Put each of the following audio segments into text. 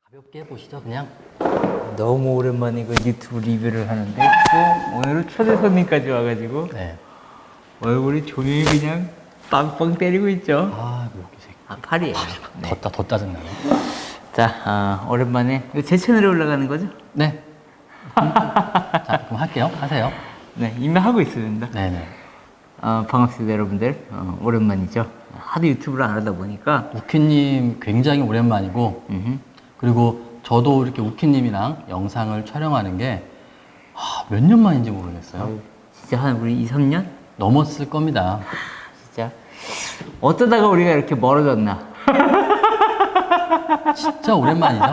가볍게 해보시죠, 그냥. 너무 오랜만에 그 유튜브 리뷰를 하는데 또 오늘은 초대 손님까지 와가지고 네. 얼굴이 조명이 그냥 빵빵 때리고 있죠. 아, 여기 새끼. 아, 팔이에요. 네. 더 짜증나네. 자, 오랜만에 이거 제 채널에 올라가는 거죠? 네. 자, 그럼 할게요. 하세요. 네, 이미 하고 있습니다. 네네. 반갑습니다, 여러분들. 오랜만이죠. 하도 유튜브를 안 하다 보니까. 우키님 굉장히 오랜만이고, 음흠. 그리고 저도 이렇게 우키님이랑 영상을 촬영하는 게 몇 년 만인지 모르겠어요. 진짜 한 우리 2, 3년? 넘었을 겁니다. 진짜. 어쩌다가 우리가 이렇게 멀어졌나? 진짜 오랜만이죠?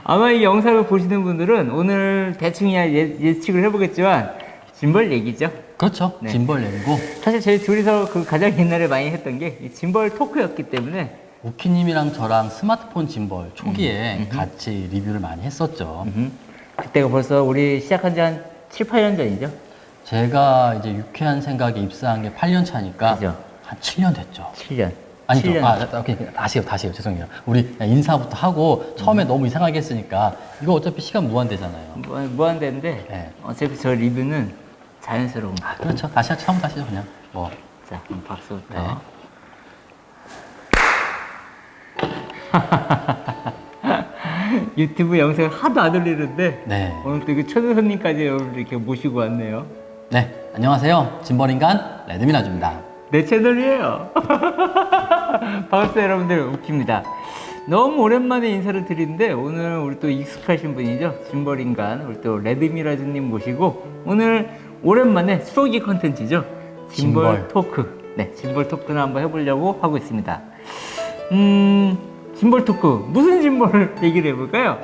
아마 이 영상을 보시는 분들은 오늘 대충 예측을 해보겠지만 짐벌 얘기죠. 그렇죠. 네. 짐벌 얘기고, 사실 저희 둘이서 그 가장 옛날에 많이 했던 게 이 짐벌 토크였기 때문에 우키님이랑 저랑 스마트폰 짐벌 초기에 같이 리뷰를 많이 했었죠. 그때가 벌써 우리 시작한 지 한 7, 8년 전이죠. 제가 이제 유쾌한 생각에 입사한 게 8년 차니까 그죠. 한 7년 됐죠. 7년. 아니죠. 7년. 오케이. 다시요. 죄송해요. 우리 그냥 인사부터 하고 처음에 너무 이상하게 했으니까 이거 어차피 시간 무한대잖아요. 무한대인데 네. 어차피 저 리뷰는 자연스러운 거. 그렇죠. 다시 처음부터 하시죠, 그냥. 뭐. 자, 그럼 박수부터. 네. 유튜브 영상을 하도 안 올리는데 네. 오늘 또 그 초대 손님까지 여러분들 이렇게 모시고 왔네요. 네. 안녕하세요. 짐벌인간 레드미나주입니다. 내 채널이에요. 반갑습니다, 여러분들. 웃깁니다. 너무 오랜만에 인사를 드리는데 오늘 우리 또 익숙하신 분이죠. 짐벌인간 우리 또 레드미라주님 모시고 오늘 오랜만에 수록이 컨텐츠죠. 짐벌 짐벌. 토크. 네, 짐벌 토크를 한번 해보려고 하고 있습니다. 짐벌 토크 무슨 짐벌을 얘기를 해볼까요?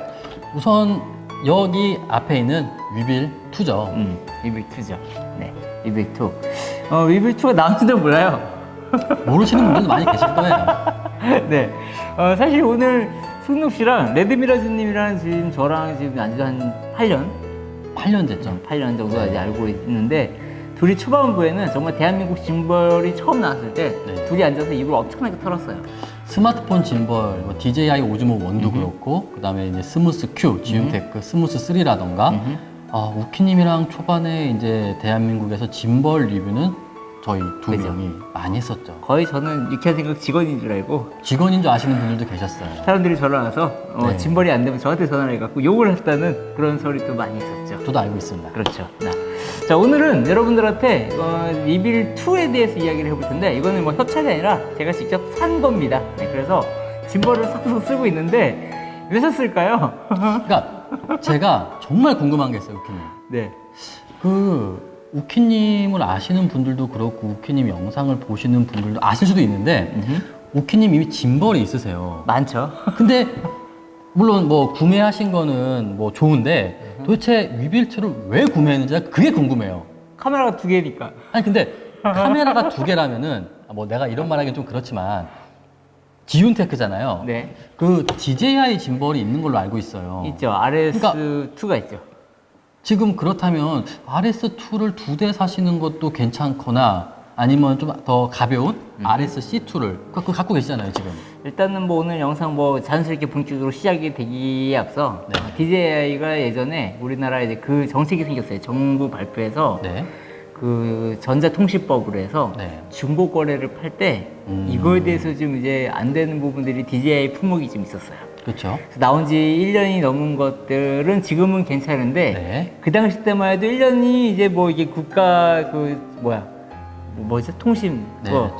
우선 여기 앞에 있는 위빌2죠. 위빌2죠. 네, 위빌2. 위빌2가 나온지도 몰라요. 모르시는 분들도 많이 계실 거예요. 네. 사실 오늘 승록 씨랑 레드미라즈님이랑 지금 저랑 지금 안지 한 8년? 8년 됐죠. 8년 정도 이제 알고 있는데 둘이 초반부에는 정말 대한민국 짐벌이 처음 나왔을 때 네. 둘이 앉아서 입을 엄청나게 털었어요. 스마트폰 짐벌, 뭐 DJI 오즈모 1도 그렇고, 그 다음에 이제 스무스 Q, 지움테크 스무스 3라던가, 우키님이랑 초반에 이제 대한민국에서 짐벌 리뷰는 저희 두 그죠. 명이 많이 했었죠. 거의 저는 유쾌한 생각 직원인 줄 알고 직원인 줄 아시는 분들도 계셨어요. 사람들이 전화 와서 네. 짐벌이 안 되면 저한테 전화를 해갖고 욕을 했다는 그런 소리도 많이 있었죠. 저도 알고 있습니다. 그렇죠. 자, 오늘은 여러분들한테 리빌2에 대해서 이야기를 해볼 텐데 이거는 뭐 협찬이 아니라 제가 직접 산 겁니다. 네, 그래서 짐벌을 싹싹 쓰고 있는데 왜 샀을까요? 그러니까 제가 정말 궁금한 게 있어요, 우키님. 네. 우키님을 아시는 분들도 그렇고, 우키님 영상을 보시는 분들도 아실 수도 있는데, 우키님 이미 짐벌이 있으세요. 많죠. 근데 물론 뭐 구매하신 거는 뭐 좋은데 도대체 위빌트를 왜 구매했는지 그게 궁금해요. 카메라가 두 개니까. 아니 근데 카메라가 두 개라면은 뭐 내가 이런 말하기는 좀 그렇지만 지윤테크잖아요. 네. 그 DJI 짐벌이 있는 걸로 알고 있어요. 있죠. RS2가 있죠. 지금 그렇다면 RS2를 2대 사시는 것도 괜찮거나 아니면 좀 더 가벼운 RS-C2를 그거 갖고 계시잖아요, 지금. 일단은 뭐 오늘 영상 뭐 자연스럽게 본격적으로 시작이 되기에 앞서 네. DJI가 예전에 우리나라에 이제 그 정책이 생겼어요. 정부 발표에서 네. 그 전자통신법으로 해서 네. 중고 거래를 팔 때 이거에 대해서 좀 이제 안 되는 부분들이 DJI 품목이 좀 있었어요. 그렇죠. 그래서 나온 지 1년이 넘은 것들은 지금은 괜찮은데 네. 그 당시 때만 해도 1년이 이제 뭐 이게 국가 뭐죠? 통신 네. 그거.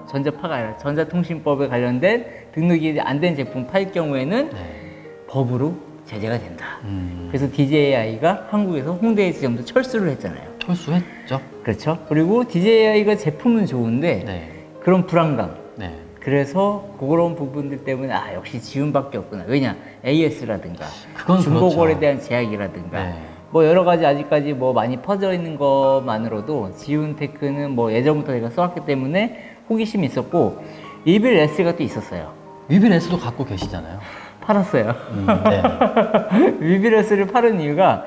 전자파가 아니라 전자통신법에 관련된 등록이 안 된 제품 팔 경우에는 네. 법으로 제재가 된다. 그래서 DJI가 한국에서 홍대에 지금도 철수를 했잖아요. 철수했죠. 그렇죠? 그리고 DJI가 제품은 좋은데 네. 그런 불안감. 네. 그래서 그런 부분들 때문에 역시 지훈밖에 없구나. 왜냐? AS라든가 그건 중고거래에 그렇죠. 대한 제약이라든가 네. 뭐 여러 가지 아직까지 뭐 많이 퍼져 있는 것만으로도 지훈테크는 뭐 예전부터 제가 써왔기 때문에 호기심이 있었고 위빌 S가 또 있었어요. 위빌 S도 갖고 계시잖아요. 팔았어요. 네. 위빌 S를 파는 이유가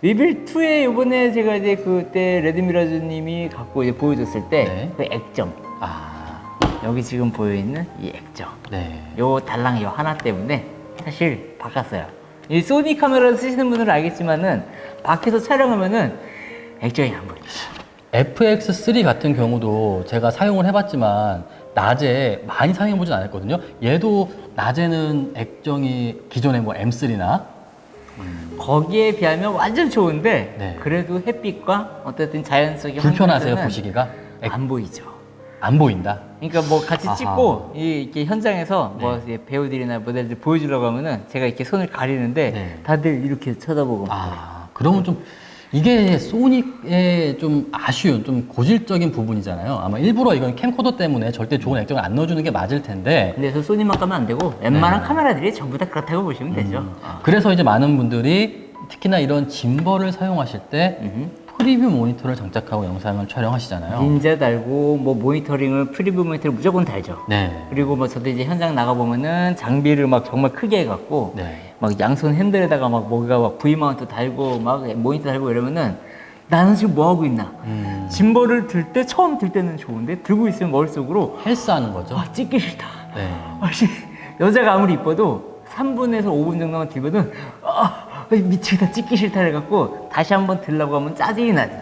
위빌 2에 이번에 제가 이제 그때 레드미라즈님이 갖고 이제 보여줬을 때 네. 그 액정 아, 여기 지금 보여있는 이 액정, 네. 요 달랑 요 하나 때문에 사실 바꿨어요. 이 소니 카메라를 쓰시는 분들은 알겠지만은 밖에서 촬영하면은 액정이 안 보여요. FX3 같은 경우도 제가 사용을 해봤지만 낮에 많이 사용해보진 않았거든요. 얘도 낮에는 액정이 기존에 뭐 M3나 거기에 비하면 완전 좋은데 네. 그래도 햇빛과 어쨌든 자연 속의 불편하세요, 환경에서는 보시기가? 안 보이죠. 안 보인다. 그러니까 뭐 같이 아하. 찍고 이렇게 현장에서 뭐 네. 이제 배우들이나 모델들 보여주려고 하면은 제가 이렇게 손을 가리는데 네. 다들 이렇게 쳐다보고 그러면 좀 이게 소닉의 좀 아쉬운, 좀 고질적인 부분이잖아요. 아마 일부러 이건 캠코더 때문에 절대 좋은 액정을 안 넣어주는 게 맞을 텐데. 근데 저 소니만 가면 안 되고 웬만한 네. 카메라들이 전부 다 그렇다고 보시면 되죠. 그래서 이제 많은 분들이 특히나 이런 짐벌을 사용하실 때 프리뷰 모니터를 장착하고 영상을 촬영하시잖아요. 닌자 달고 뭐 모니터링을 프리뷰 모니터를 무조건 달죠. 네. 그리고 뭐 저도 이제 현장 나가 보면은 장비를 막 정말 크게 해갖고 네. 막 양손 핸들에다가 막 뭐가 막 V 마운트 달고 막 모니터 달고 이러면은 나는 지금 뭐 하고 있나? 짐벌을 들 때 처음 들 때는 좋은데 들고 있으면 머릿속으로 헬스하는 거죠. 아 찍기 싫다. 네. 여자가 아무리 이뻐도 3분에서 5분 정도만 들거든 미치겠다 찍기 싫다 해갖고 다시 한번 들려고 하면 짜증이 나지.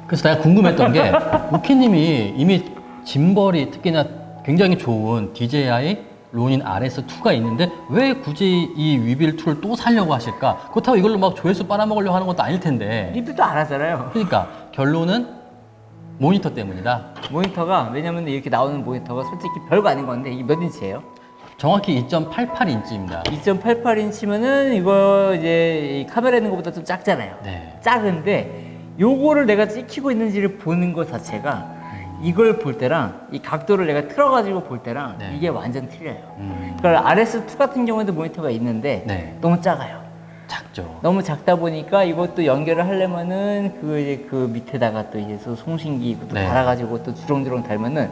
그래서 내가 궁금했던 게 우키님이 이미 짐벌이 특히나 굉장히 좋은 DJI 로닌 RS2가 있는데 왜 굳이 이 위빌 2를 또 사려고 하실까? 그렇다고 이걸로 막 조회수 빨아먹으려고 하는 것도 아닐 텐데. 리뷰도 안 하잖아요. 그러니까 결론은 모니터 때문이다. 모니터가 왜냐면 이렇게 나오는 모니터가 솔직히 별거 아닌 건데 이게 몇 인치예요? 정확히 2.88인치입니다. 2.88인치면은 이거 이제 이 카메라 있는 것보다 좀 작잖아요. 네. 작은데 요거를 내가 찍히고 있는지를 보는 것 자체가 이걸 볼 때랑 이 각도를 내가 틀어가지고 볼 때랑 네. 이게 완전 틀려요. 그러니까 RS2 같은 경우에도 모니터가 있는데 네. 너무 작아요. 작죠. 너무 작다 보니까 이것도 연결을 하려면은 그 밑에다가 또 이제 송신기 또 네. 달아가지고 또 주렁주렁 달면은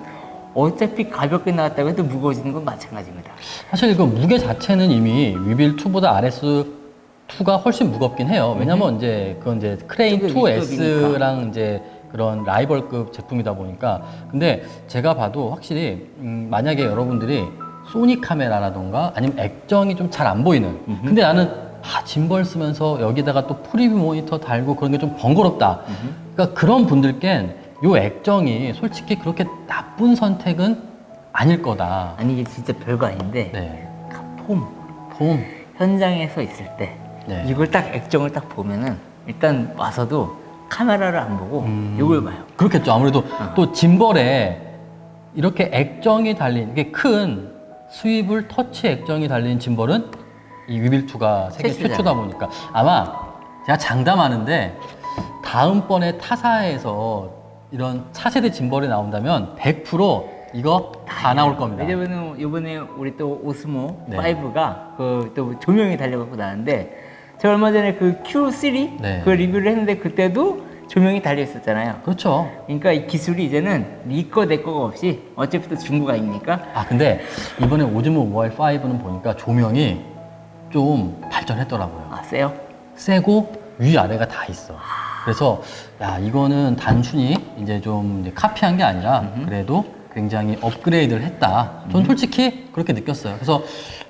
어차피 가볍게 나왔다고 해도 무거워지는 건 마찬가지입니다. 사실 그 무게 자체는 이미 위빌 2보다 RS2가 훨씬 무겁긴 해요. 왜냐면 이제 그건 이제 크레인 저게 2S랑 이제 그런 라이벌급 제품이다 보니까. 근데 제가 봐도 확실히 만약에 여러분들이 소니 카메라라던가 아니면 액정이 좀 잘 안 보이는. 근데 나는 짐벌 쓰면서 여기다가 또 프리뷰 모니터 달고 그런 게 좀 번거롭다. 그러니까 그런 분들께는 요 액정이 솔직히 그렇게 나쁜 선택은 아닐 거다. 아니 이게 진짜 별거 아닌데 네. 폼 폼. 현장에서 있을 때 네. 이걸 딱 액정을 딱 보면은 일단 와서도 카메라를 안 보고 이걸 봐요. 그렇겠죠. 아무래도 또 짐벌에 이렇게 액정이 달린, 이게 큰 스위블 터치 액정이 달린 짐벌은 이 위빌2가 세계 최초잖아요. 최초다 보니까 아마 제가 장담하는데 다음번에 타사에서 이런 차세대 짐벌이 나온다면 100% 이거 다 나올 겁니다. 왜냐면은 이번에 우리 또 오스모 네. 5가 그 또 조명이 달려갖고 나왔는데 제가 얼마 전에 그 Q3 네. 그 리뷰를 했는데 그때도 조명이 달려 있었잖아요. 그렇죠. 그러니까 이 기술이 이제는 네 거 내 거가 없이 어차피 또 중국 아닙니까? 근데 이번에 오즈모 모바일 5는 보니까 조명이 좀 발전했더라고요. 아 세요? 세고 위아래가 다 있어. 그래서 야 이거는 단순히 이제 좀 이제 카피한 게 아니라 그래도 굉장히 업그레이드를 했다. 전 솔직히 그렇게 느꼈어요. 그래서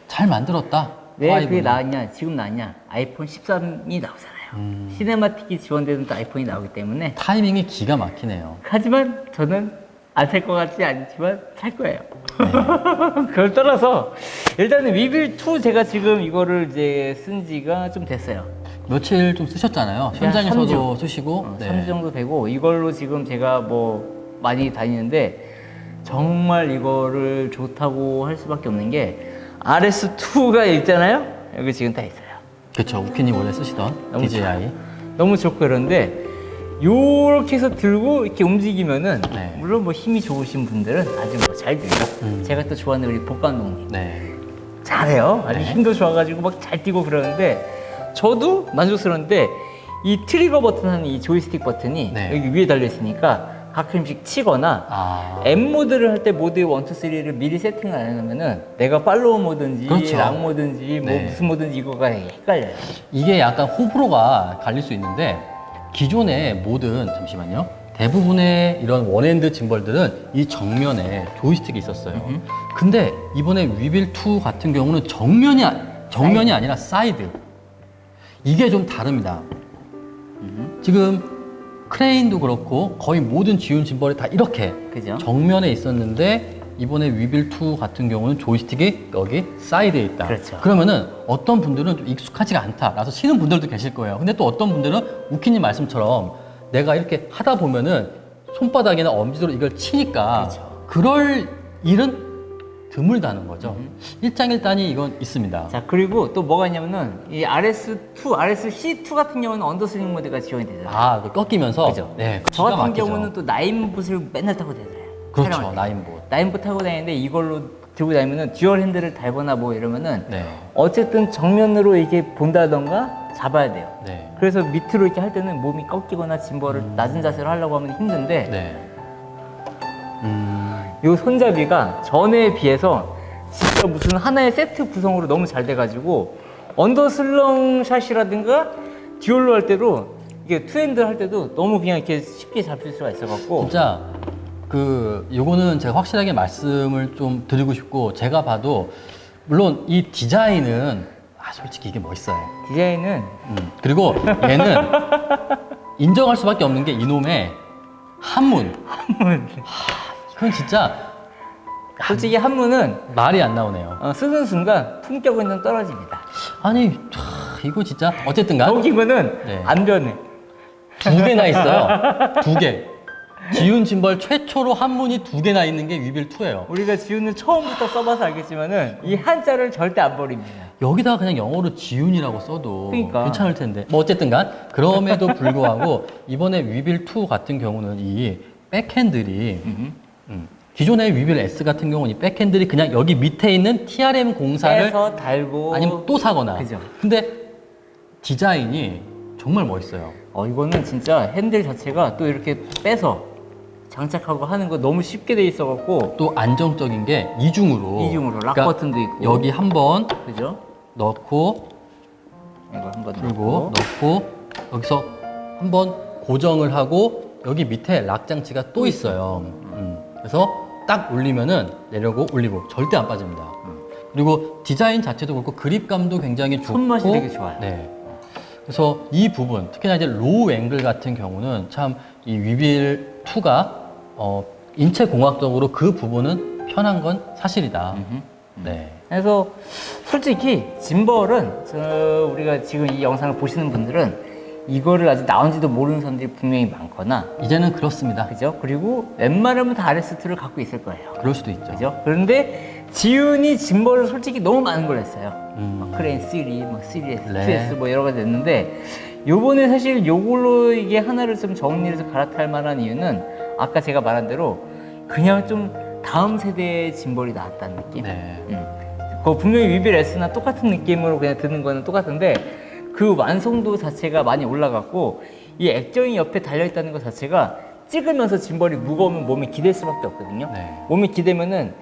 잘 만들었다. 왜 그게 5는. 나왔냐? 지금 나왔냐? 아이폰 13이 나오잖아요. 시네마틱이 지원되는 또 아이폰이 나오기 때문에 타이밍이 기가 막히네요. 하지만 저는 안 살 것 같지 않지만 살 거예요. 그걸 떠나서 일단은 위빌2 제가 지금 이거를 이제 쓴 지가 좀 됐어요. 며칠 좀 쓰셨잖아요. 현장에서도 쓰시고. 3주 정도 되고 이걸로 지금 제가 뭐 많이 다니는데 정말 이거를 좋다고 할 수밖에 없는 게 RS2가 있잖아요. 여기 지금 다 있어요. 그렇죠. 우키님 원래 쓰시던 너무 DJI. 너무 좋고 그런데 요렇게 해서 들고 이렇게 움직이면은 네. 물론 뭐 힘이 좋으신 분들은 아주 뭐 잘 들죠. 제가 또 좋아하는 우리 복 감독님 네. 잘해요. 아주 네. 힘도 좋아가지고 막 잘 뛰고 그러는데 저도 만족스러운데 이 트리거 버튼 하는 이 조이스틱 버튼이 네. 여기 위에 달려 있으니까 가끔씩 치거나 M 모드를 할 때 모드 1, 2, 3를 미리 세팅을 안 해놓으면은 내가 팔로우 모드인지 그렇죠. 락 모드인지 뭐 네. 무슨 모드인지 이거가 헷갈려요. 이게 약간 호불호가 갈릴 수 있는데 기존의 모든 잠시만요. 대부분의 이런 원핸드 짐벌들은 이 정면에 조이스틱이 있었어요. 근데 이번에 위빌2 같은 경우는 정면이 아니라 사이드. 이게 좀 다릅니다. 지금 크레인도 그렇고 거의 모든 지운 짐벌이 다 이렇게 그죠? 정면에 있었는데 이번에 위빌2 같은 경우는 조이스틱이 여기 사이드에 있다. 그렇죠. 그러면은 어떤 분들은 좀 익숙하지가 않다. 라서 치는 분들도 계실 거예요. 근데 또 어떤 분들은 우키님 말씀처럼 내가 이렇게 하다 보면은 손바닥이나 엄지로 이걸 치니까 그렇죠. 그럴 일은 드물다는 거죠. 일장일단이 이건 있습니다. 자, 그리고 또 뭐가 있냐면은 이 RS2, RSC2 같은 경우는 언더스윙 모드가 지원이 되잖아요. 아, 그 꺾이면서. 그죠? 네, 저 기가 같은 막히죠. 경우는 또 나인봇을 맨날 타고 다녀요. 그렇죠, 촬영할 때. 나인봇. 나인봇 타고 다니는데 이걸로 들고 다니면은 듀얼 핸들을 달거나 뭐 이러면은 네, 어쨌든 정면으로 이게 본다던가 잡아야 돼요. 네, 그래서 밑으로 이렇게 할 때는 몸이 꺾이거나 짐벌을 낮은 자세로 하려고 하면 힘든데 네. 이 손잡이가 전에 비해서 진짜 무슨 하나의 세트 구성으로 너무 잘 돼가지고 언더슬렁 샷이라든가 듀얼로 할 때도 이게 투핸드 할 때도 너무 그냥 이렇게 쉽게 잡힐 수가 있어갖고 진짜 요거는 제가 확실하게 말씀을 좀 드리고 싶고 제가 봐도 물론 이 디자인은 솔직히 이게 멋있어요. 디자인은 그리고 얘는 인정할 수밖에 없는 게 이놈의 한문. 그건 진짜 솔직히 한문은 말이 안 나오네요. 쓰는 순간 품격은 좀 떨어집니다. 아니 이거 진짜 어쨌든간 여기면은 네. 안 변해. 2개나 있어요. 2개. 지운 짐벌 최초로 한문이 2개나 있는 게 위빌2예요. 우리가 지훈을 처음부터 써봐서 알겠지만은 이 한자를 절대 안 버립니다. 여기다가 그냥 영어로 지훈이라고 써도 그러니까. 괜찮을 텐데. 뭐 어쨌든간 그럼에도 불구하고 이번에 위빌2 같은 경우는 이 백핸들이 기존의 위빌 S 같은 경우는 이 백핸들이 그냥 여기 밑에 있는 TRM 공사를 빼서 달고 아니면 또 사거나. 그죠. 근데 디자인이 정말 멋있어요. 이거는 진짜 핸들 자체가 또 이렇게 빼서 장착하고 하는 거 너무 쉽게 돼 있어갖고 또 안정적인 게 이중으로. 이중으로 락 버튼도 있고. 여기 한번 그죠? 넣고 이거 한번 그리고 넣고 여기서 한번 고정을 하고 여기 밑에 락 장치가 또 있어요. 그래서 딱 올리면은 내려고 올리고 절대 안 빠집니다. 그리고 디자인 자체도 그렇고 그립감도 굉장히 좋고 손맛이 되게 좋아요. 네. 그래서 이 부분 특히나 이제 로우 앵글 같은 경우는 참 이 위빌 2가 인체 공학적으로 그 부분은 편한 건 사실이다. 네. 그래서 솔직히 짐벌은 우리가 지금 이 영상을 보시는 분들은 이거를 아직 나온지도 모르는 사람들이 분명히 많거나 이제는 그렇습니다. 그죠? 그리고 웬만하면 다 RS2를 갖고 있을 거예요. 그럴 수도 있죠. 그죠? 그런데 지훈이 짐벌을 솔직히 너무 많은 걸 했어요. 크레인 3, 막 3S, 네. 2S 뭐 여러 가지 했는데 요번에 사실 요걸로 이게 하나를 좀 정리해서 갈아탈 만한 이유는 아까 제가 말한 대로 그냥 좀 다음 세대의 짐벌이 나왔다는 느낌? 네. 그거 분명히 위빌 S나 똑같은 느낌으로 그냥 드는 거는 똑같은데 그 완성도 자체가 많이 올라갔고 이 액정이 옆에 달려있다는 것 자체가 찍으면서 짐벌이 무거우면 몸이 기댈 수밖에 없거든요. 네. 몸이 기대면은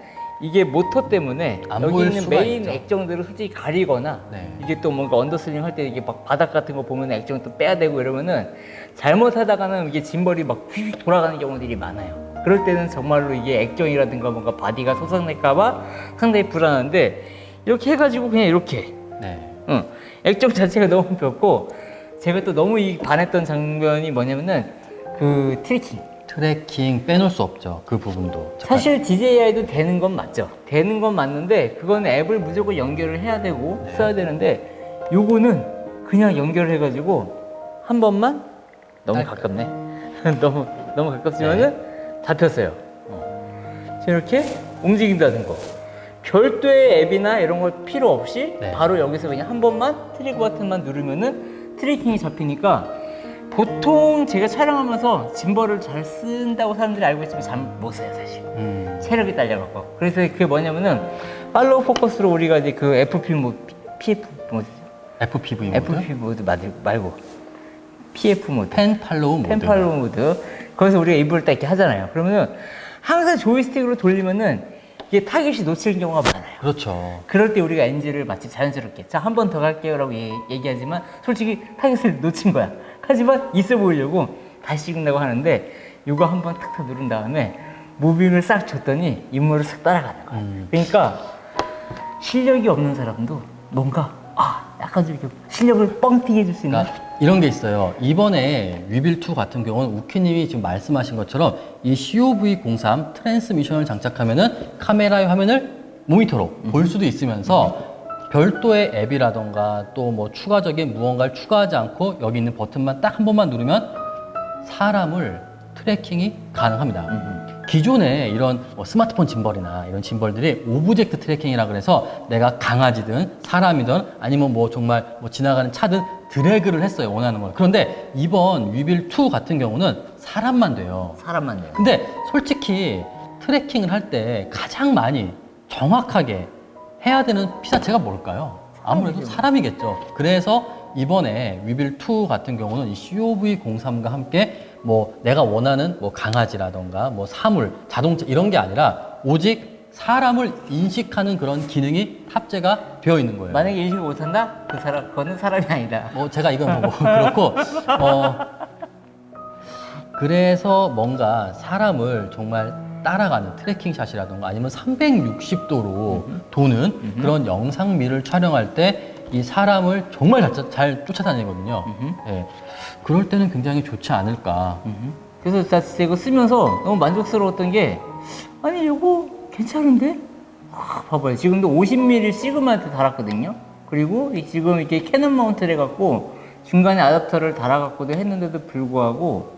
이게 모터 때문에 안 여기 보일 있는 수가 메인 있죠. 액정들을 솔직히 가리거나 네. 이게 또 뭔가 언더슬링 할 때 이게 막 바닥 같은 거 보면 액정 또 빼야 되고 이러면은 잘못하다가는 이게 짐벌이 막 휙 돌아가는 경우들이 많아요. 그럴 때는 정말로 이게 액정이라든가 뭔가 바디가 손상될까봐 상당히 불안한데 이렇게 해가지고 그냥 이렇게 네. 액정 자체가 너무 벽고 제가 또 너무 반했던 장면이 뭐냐면은 그 트래킹 빼놓을 수 없죠. 그 부분도. 사실 DJI도 되는 건 맞죠. 되는 건 맞는데 그건 앱을 무조건 연결을 해야 되고 써야 되는데 요거는 그냥 연결을 해가지고 한 번만 너무 가깝네. 너무 가깝지만은 잡혔어요. 이렇게 움직인다는 거. 별도의 앱이나 이런 거 필요 없이 네. 바로 여기서 그냥 한 번만 트리거 버튼만 누르면은 트래킹이 잡히니까 보통 제가 촬영하면서 짐벌을 잘 쓴다고 사람들이 알고 있지만 잘 못 써요 사실. 체력이 딸려갖고. 그래서 그게 뭐냐면은 팔로우 포커스로 우리가 이제 그 FP 모드, PF 모드죠? FPV 모드. FP 모드 말고 PF 모드. 펜 팔로우 모드. 펜 팔로우 모드. 거기서 우리가 이불을 딱 이렇게 하잖아요. 그러면은 항상 조이스틱으로 돌리면은 이게 타겟이 놓치는 경우가 많아요. 그렇죠. 그럴 때 우리가 NG를 마치 자연스럽게 자, 한 번 더 갈게요 라고 얘기하지만 솔직히 타겟을 놓친 거야. 하지만 있어 보이려고 다시 찍는다고 하는데 이거 한번 탁탁 누른 다음에 무빙을 싹 줬더니 인물을 싹 따라가는 거야. 그러니까 실력이 없는 사람도 뭔가 약간 좀 이렇게 실력을 뻥튀기 해줄 수 있는. 그러니까 이런 게 있어요. 이번에 위빌2 같은 경우는 우키님이 지금 말씀하신 것처럼 이 COV03 트랜스미션을 장착하면은 카메라의 화면을 모니터로 볼 수도 있으면서 별도의 앱이라던가 또 뭐 추가적인 무언가를 추가하지 않고 여기 있는 버튼만 딱 한 번만 누르면 사람을 트래킹이 가능합니다. 기존에 이런 뭐 스마트폰 짐벌이나 이런 짐벌들이 오브젝트 트래킹이라 그래서 내가 강아지든 사람이든 아니면 뭐 정말 뭐 지나가는 차든 드래그를 했어요, 원하는 걸. 그런데 이번 위빌2 같은 경우는 사람만 돼요. 사람만 돼요. 근데 솔직히 트래킹을 할 때 가장 많이 정확하게 해야 되는 피사체가 뭘까요? 아무래도 사람이겠죠. 그래서 이번에 위빌2 같은 경우는 이 COV03과 함께 뭐 내가 원하는 뭐 강아지라던가 뭐 사물, 자동차 이런 게 아니라 오직 사람을 인식하는 그런 기능이 탑재가 되어 있는 거예요. 만약에 인식을 못한다? 그거는 사람이 아니다. 뭐 제가 이건 뭐 그렇고 그래서 뭔가 사람을 정말 따라가는 트래킹 샷이라던가 아니면 360도로 도는 그런 영상미를 촬영할 때 이 사람을 정말 잘 쫓아다니거든요. 예. 그럴 때는 굉장히 좋지 않을까. 그래서 나 진짜 이거 쓰면서 너무 만족스러웠던 게 아니 이거 괜찮은데? 봐봐요. 지금도 50mm 시그마한테 달았거든요. 그리고 지금 이렇게 캐논 마운트를 해갖고 중간에 아답터를 달아갖고도 했는데도 불구하고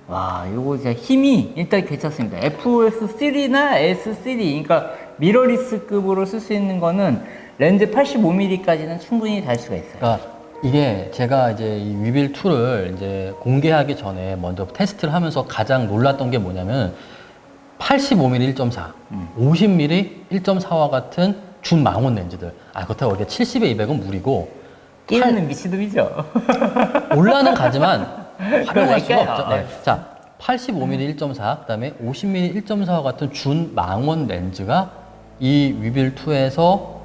와 이거 진짜 힘이 일단 괜찮습니다. FX3나 S3 그러니까 미러리스급으로 쓸 수 있는 거는 렌즈 85mm까지는 충분히 달 수가 있어요. 그러니까 이게 제가 이제 이 위빌2를 이제 공개하기 전에 먼저 테스트를 하면서 가장 놀랐던 게 뭐냐면 85mm 1.4, 50mm 1.4와 같은 준망원 렌즈들. 그렇다고 이렇게 70에 200은 무리고 끼는 미친놈이죠. 올라는 가지만 활용할 수가 그러니까요. 없죠. 네. 자, 85mm 1.4, 그다음에 50mm 1.4와 같은 준망원 렌즈가 이 위빌2에서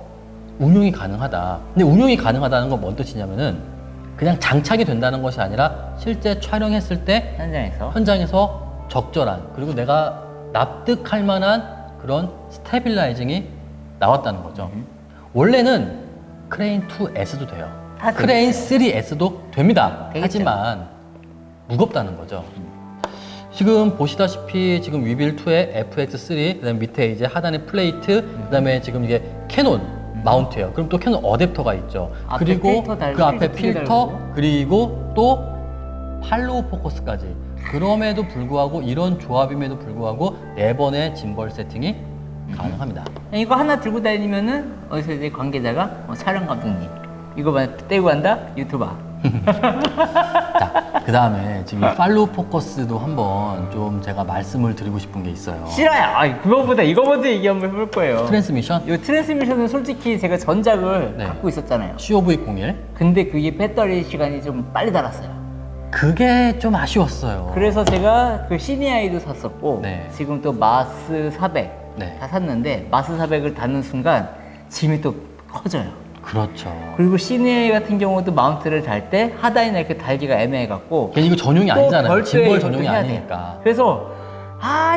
운용이 가능하다. 근데 운용이 가능하다는 건 뭔 뜻이냐면은 그냥 장착이 된다는 것이 아니라 실제 촬영했을 때 현장에서 적절한 그리고 내가 납득할 만한 그런 스테빌라이징이 나왔다는 거죠. 원래는 크레인 2S도 돼요. 크레인 3S도 됩니다. 되겠죠. 하지만 무겁다는 거죠. 지금 보시다시피 지금 위빌2의 FX3, 그다음에 밑에 이제 하단에 플레이트, 그다음에 지금 이게 캐논 마운트예요. 그럼 또 캐논 어댑터가 있죠. 앞에 그리고 필터 달고, 그 앞에 필터 필터, 달고. 그리고 또 팔로우 포커스까지. 그럼에도 불구하고 이런 조합임에도 불구하고 4번의 짐벌 세팅이 가능합니다. 이거 하나 들고 다니면은 어디서 이제 관계자가 촬영 감독님 이거만 떼고 간다 유튜버. 자, 그 다음에 지금 이 팔로우 포커스도 한번 좀 제가 말씀을 드리고 싶은 게 있어요. 싫어요. 그거보다 이거 먼저 얘기 한번 해볼 거예요. 트랜스미션 이 트랜스미션은 솔직히 제가 전작을 네. 갖고 있었잖아요. COV01 근데 그게 배터리 시간이 좀 빨리 닳았어요. 그게 좀 아쉬웠어요. 그래서 제가 그 시니아이도 샀었고 네. 지금 또 마스 400 네. 다 샀는데 마스 400을 닫는 순간 짐이 또 커져요. 그렇죠. 그리고 시니아이 같은 경우도 마운트를 달 때 하단이나 이렇게 달기가 애매해갖고 이거 전용이 또 아니잖아요. 별도의 짐벌 이것도 전용이 해야 아니니까. 돼요. 그래서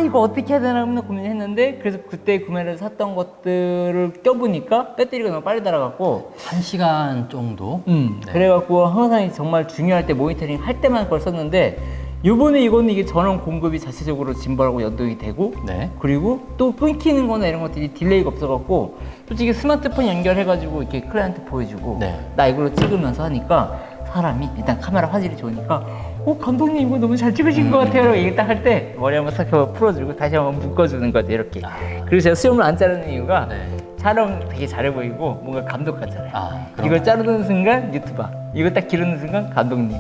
이거 어떻게 해야 되나 고민했는데 그래서 그때 구매를 샀던 것들을 껴보니까 배터리가 너무 빨리 닳아갖고 1시간 정도? 네. 그래갖고 항상 정말 중요할 때 모니터링 할 때만 그걸 썼는데 요번에 이거는 이게 전원 공급이 자체적으로 짐벌하고 연동이 되고 네. 그리고 또 끊기는 거나 이런 것들이 딜레이가 없어갖고 솔직히 스마트폰 연결해가지고 이렇게 클라이언트 보여주고 네. 나 이걸로 찍으면서 하니까 사람이 일단 카메라 화질이 좋으니까 감독님 이거 너무 잘 찍으신 것 같아요. 이게 딱 할 때 머리 한번 싹 풀어주고 다시 한번 묶어주는 거죠 이렇게. 그래서 제가 수염을 안 자르는 이유가 네. 촬영 되게 잘해 보이고 뭔가 감독 같잖아요. 그런가요? 이걸 자르는 순간 유튜버, 이거 딱 기르는 순간 감독님.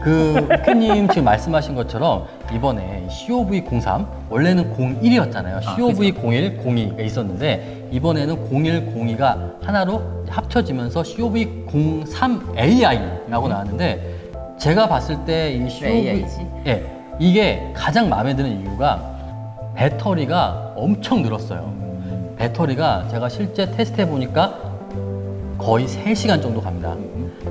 그 우큐님 지금 말씀하신 것처럼 이번에 COV03 원래는 01이었잖아요. COV01, 02가 있었는데 이번에는 01, 02가 하나로 합쳐지면서 COV03AI라고 나왔는데 제가 봤을 때 이 AI지? 예, 이게 가장 마음에 드는 이유가 배터리가 엄청 늘었어요. 배터리가 제가 실제 테스트해 보니까 거의 3시간 정도 갑니다.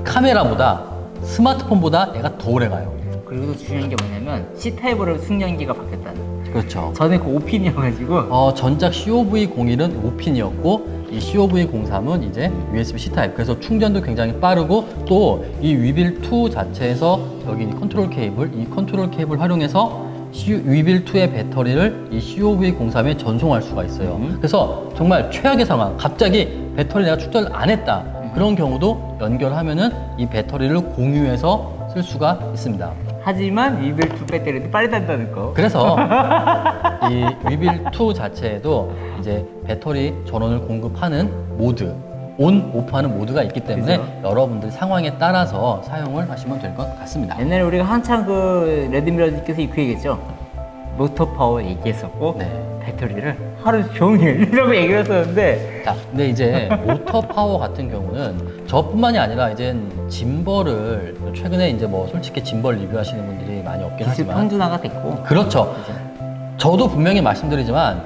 카메라보다 스마트폰보다 얘가 더 오래 가요. 그리고 또 중요한 게 뭐냐면 C타입으로 충전기가 바뀌었다는. 그렇죠. 전에 그 5핀이어가지고 전작 COV01은 5핀이었고 이 COV03은 이제 USB-C 타입. 그래서 충전도 굉장히 빠르고 또 이 위빌2 자체에서 여기 컨트롤 케이블, 이 컨트롤 케이블 활용해서 위빌2의 배터리를 이 COV03에 전송할 수가 있어요. 그래서 정말 최악의 상황, 갑자기 배터리 내가 충전을 안 했다. 그런 경우도 연결하면은 이 배터리를 공유해서 쓸 수가 있습니다. 하지만 위빌2 배터리도 빨리 단다는 거. 그래서 이 위빌2 자체에도 이제 배터리 전원을 공급하는 모드, 온, 오프하는 모드가 있기 때문에 그죠? 여러분들 상황에 따라서 사용을 하시면 될 것 같습니다. 옛날에 우리가 한창 그 레드미러님께서 그 얘기했죠. 모터 파워 얘기했었고 네. 배터리를 하루 종일 이라고 얘기를 했었는데 자, 근데 이제 모터 파워 같은 경우는 저뿐만이 아니라 이제 짐벌을 최근에 이제 뭐 솔직히 짐벌 리뷰하시는 분들이 많이 없긴 기술 하지만 평준화가 됐고 그렇죠. 그죠? 저도 분명히 말씀드리지만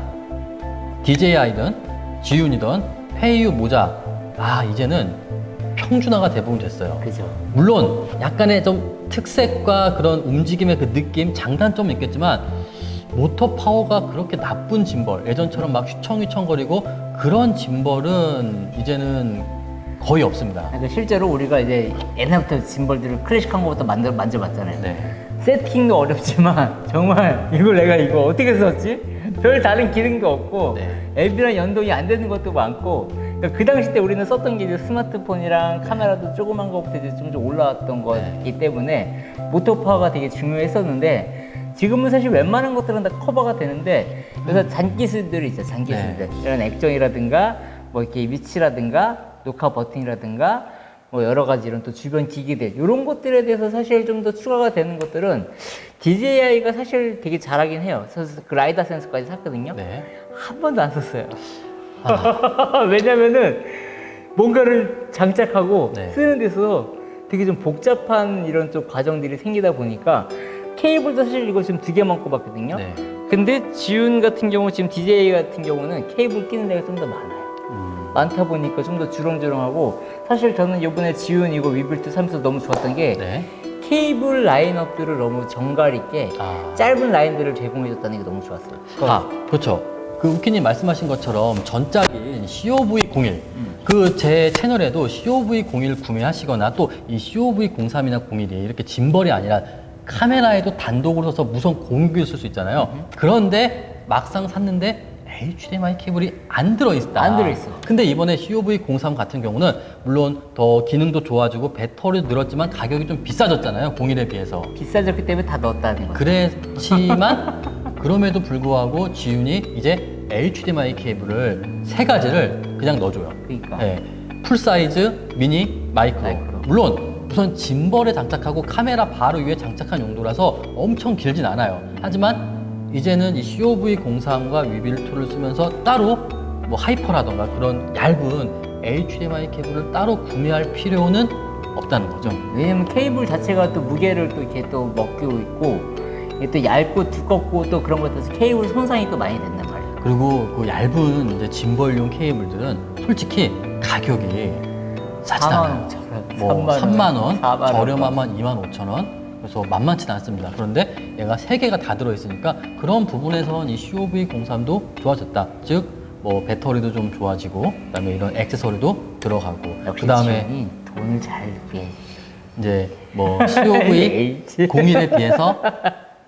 DJI든 지윤이든 페이유 모자 이제는 평준화가 대부분 됐어요. 그죠. 물론 약간의 좀 특색과 그런 움직임의 그 느낌, 장단점은 있겠지만 모터 파워가 그렇게 나쁜 짐벌, 예전처럼 막 휘청휘청거리고 그런 짐벌은 이제는 거의 없습니다. 그러니까 실제로 우리가 이제 옛날부터 짐벌들을 클래식한 것부터 만져봤잖아요. 네. 세팅도 어렵지만 정말 이거 어떻게 썼지? 별 다른 기능도 없고 네. 앱이랑 연동이 안 되는 것도 많고 그러니까 그 당시 때 우리는 썼던 게 이제 스마트폰이랑 카메라도 조그만 거부터 이제 좀 올라왔던 거기 때문에 모터 파워가 되게 중요했었는데 지금은 사실 웬만한 것들은 다 커버가 되는데 그래서 잔기술들이 있죠. 잔기술들 이런 액정이라든가 뭐 이렇게 위치라든가 녹화 버튼이라든가 뭐 여러 가지 이런 또 주변 기기들 이런 것들에 대해서 사실 좀 더 추가가 되는 것들은 DJI가 사실 되게 잘하긴 해요. 그래서 그 라이다 센서까지 샀거든요. 네. 한 번도 안 썼어요. 왜냐면은 뭔가를 장착하고 네. 쓰는 데서 되게 좀 복잡한 이런 좀 과정들이 생기다 보니까 케이블도 사실 이거 지금 2개만 꼽았거든요. 네. 근데 지훈 같은 경우 지금 DJI 같은 경우는 케이블 끼는 데가 좀 더 많아요. 많다 보니까 좀 더 주렁주렁하고 사실 저는 이번에 지훈 이거 위빌2 사면서 너무 좋았던 게 네. 케이블 라인업들을 너무 정갈 있게 짧은 라인들을 제공해줬다는 게 너무 좋았어요. 그렇죠. 그 우키님 말씀하신 것처럼 전작인 COV01 그 제 채널에도 COV01 구매하시거나 또 이 COV03이나 01이 이렇게 짐벌이 아니라 카메라에도 단독으로 써서 무선 공유기를 쓸 수 있잖아요. 그런데 막상 샀는데 HDMI 케이블이 안 들어있다. 안 들어있어. 근데 이번에 COV03 같은 경우는 물론 더 기능도 좋아지고 배터리도 늘었지만 가격이 좀 비싸졌잖아요. 01에 비해서. 비싸졌기 때문에 다 넣었다는 거죠. 그렇지만 그럼에도 불구하고 지윤이 이제 HDMI 케이블을 3가지를 그냥 넣어줘요. 그러니까. 네, 풀 사이즈, 미니, 마이크로. 물론 우선 짐벌에 장착하고 카메라 바로 위에 장착한 용도라서 엄청 길진 않아요. 하지만 이제는 이 COV03과 위빌2를 쓰면서 따로 뭐 하이퍼라던가 그런 얇은 HDMI 케이블을 따로 구매할 필요는 없다는 거죠. 왜냐면 케이블 자체가 또 무게를 또 이렇게 또 먹고 있고 이게 또 얇고 두껍고 또 그런 것들에서 케이블 손상이 또 많이 된단 말이에요. 그리고 그 얇은 이제 짐벌용 케이블들은 솔직히 가격이 싸지 않아요. 3만 원, 저렴하면 25,000원. 그래서 만만치 않습니다. 그런데 얘가 3개가 다 들어있으니까 그런 부분에선 이 COV03도 좋아졌다. 즉, 뭐 배터리도 좀 좋아지고, 그다음에 이런 액세서리도 들어가고, 그다음에 돈을 잘 피해. 이제 뭐 COV01에 비해서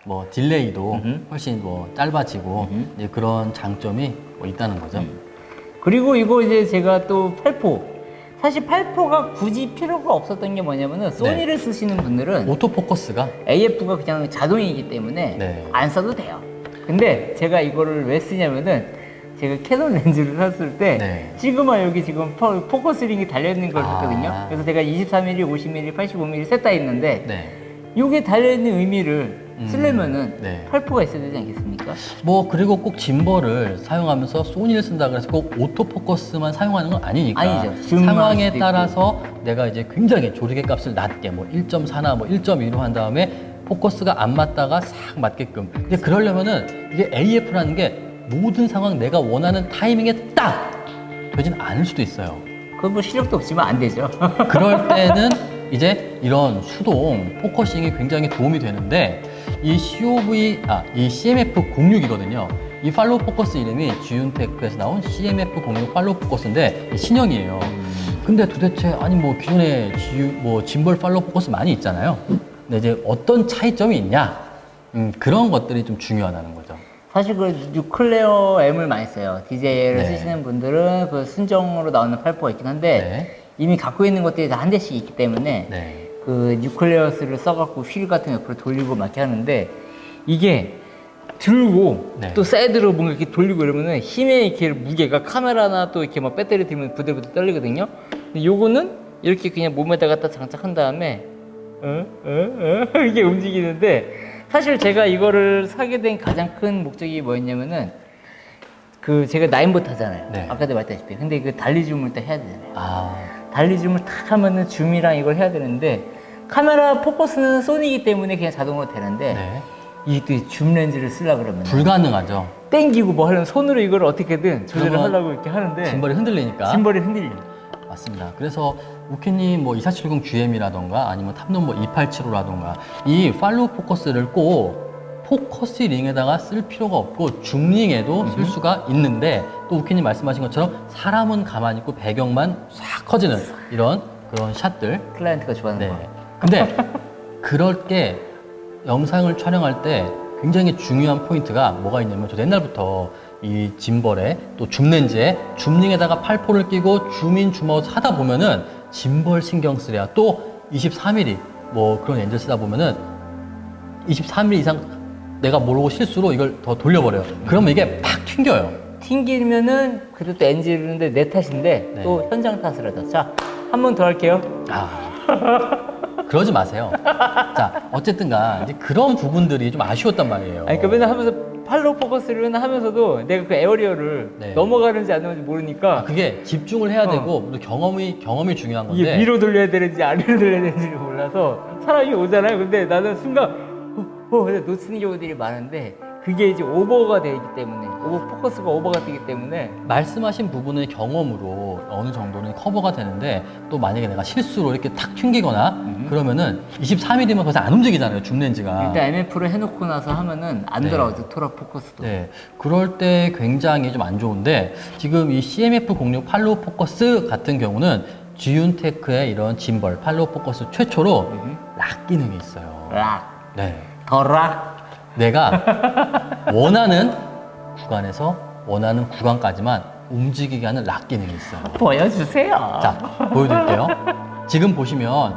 뭐 딜레이도 훨씬 뭐 짧아지고 이제 그런 장점이 뭐 있다는 거죠. 그리고 이거 이제 제가 또 8포. 사실 8포가 굳이 필요가 없었던 게 뭐냐면은 소니를 쓰시는 분들은 오토포커스가 AF가 그냥 자동이기 때문에 안 써도 돼요. 근데 제가 이거를 왜 쓰냐면은 제가 캐논 렌즈를 샀을 때 시그마 여기 지금 포커스 링이 달려있는 걸 샀거든요. 그래서 제가 23mm, 50mm, 85mm 셋 다 있는데 이게 달려있는 의미를 쓰려면은 8포가 있어야 되지 않겠습니까? 뭐 그리고 꼭 짐벌을 사용하면서 소니를 쓴다 그래서 꼭 오토포커스만 사용하는 건 아니니까 아니죠. 상황에 따라서 내가 이제 굉장히 조리개 값을 낮게 뭐 1.4나 뭐 1.2로 한 다음에 포커스가 안 맞다가 싹 맞게끔 근데 그러려면은 이게 AF라는 게 모든 상황 내가 원하는 타이밍에 딱 되진 않을 수도 있어요. 그건 뭐 시력도 없지만 안 되죠. 그럴 때는 이제 이런 수동 포커싱이 굉장히 도움이 되는데 이 이 CMF06이거든요. 이 팔로우 포커스 이름이 지윤테크에서 나온 CMF06 팔로우 포커스인데 신형이에요. 근데 도대체 아니 뭐 기존에 짐벌 팔로우 포커스 많이 있잖아요. 근데 이제 어떤 차이점이 있냐? 그런 것들이 좀 중요하다는 거죠. 사실 그 뉴클레어 M을 많이 써요. DJ를 네. 쓰시는 분들은 그 순정으로 나오는 8포가 있긴 한데 네. 이미 갖고 있는 것들이 다 한 대씩 있기 때문에 네. 그 뉴클레어스를 써갖고 휠 같은 거 옆으로 돌리고 막 이렇게 하는데 이게 들고 네. 또 사이드로 뭔가 이렇게 돌리고 이러면은 힘의 이렇게 무게가 카메라나 또 이렇게 막 배터리 들면 부들부들 떨리거든요. 근데 요거는 이렇게 그냥 몸에다 갖다 장착한 다음에 이렇게 움직이는데 사실 제가 이거를 사게 된 가장 큰 목적이 뭐였냐면은 그 제가 나인보트 하잖아요. 네. 아까도 말했다시피. 근데 그 달리 줌을 딱 해야 되잖아요. 아, 달리 줌을 탁 하면은 줌이랑 이걸 해야 되는데 카메라 포커스는 소니이기 때문에 그냥 자동으로 되는데 네. 이게 또 줌 렌즈를 쓰려고 그러면 불가능하죠. 땡기고 뭐 하려면 손으로 이걸 어떻게든 조절을 그러면 하려고 이렇게 하는데 짐벌이 흔들리니까. 짐벌이 흔들려. 맞습니다. 그래서 우키님 뭐 2470 GM이라던가 아니면 탑놈 뭐 2875라던가 이 팔로우 포커스를 꼭 포커스 링에다가 쓸 필요가 없고 줌링에도 쓸 수가 있는데 또 우키님 말씀하신 것처럼 사람은 가만히 있고 배경만 싹 커지는 이런 그런 샷들. 클라이언트가 좋아하는 네. 거. 근데 그럴 게 영상을 촬영할 때 굉장히 중요한 포인트가 뭐가 있냐면 저도 옛날부터 이 짐벌에 또 줌렌즈에 줌링에다가 8포를 끼고 줌인 줌아웃 하다 보면은 짐벌 신경 쓰랴 또 23mm 뭐 그런 렌즈 쓰다 보면은 23mm 이상 내가 모르고 실수로 이걸 더 돌려버려요. 그러면 이게 팍 튕겨요. 튕기면은 그래도 또 엔지르는데 내 탓인데 네. 또 현장 탓을 하죠. 자, 한 번 더 할게요. 아, 그러지 마세요. 자, 어쨌든간 이제 그런 부분들이 좀 아쉬웠단 말이에요. 아니, 그러니까 맨날 하면서 팔로우 포커스를 맨날 하면서도 내가 그 에어리어를 네. 넘어가는지 안 넘어가는지 모르니까 그게 집중을 해야 되고 또 경험이 중요한 건데. 이게 위로 돌려야 되는지 아래로 돌려야 되는지를 몰라서 사람이 오잖아요. 근데 나는 순간 근데 놓치는 경우들이 많은데 그게 이제 오버가 되기 때문에 포커스가 오버가 되기 때문에 말씀하신 부분의 경험으로 어느 정도는 커버가 되는데 또 만약에 내가 실수로 이렇게 탁 튕기거나 그러면은 23mm면 벌써 안 움직이잖아요, 줌렌즈가. 일단 MF를 해놓고 나서 하면은 안 네. 돌아오죠. 토라 포커스도. 네, 그럴 때 굉장히 좀 안 좋은데 지금 이 CMF06 팔로우 포커스 같은 경우는 지윤테크의 이런 짐벌 팔로우 포커스 최초로 락 기능이 있어요. 락. 네, 더락. 내가 원하는 구간에서 원하는 구간까지만 움직이게 하는 락 기능이 있어요. 보여주세요. 자, 보여드릴게요. 지금 보시면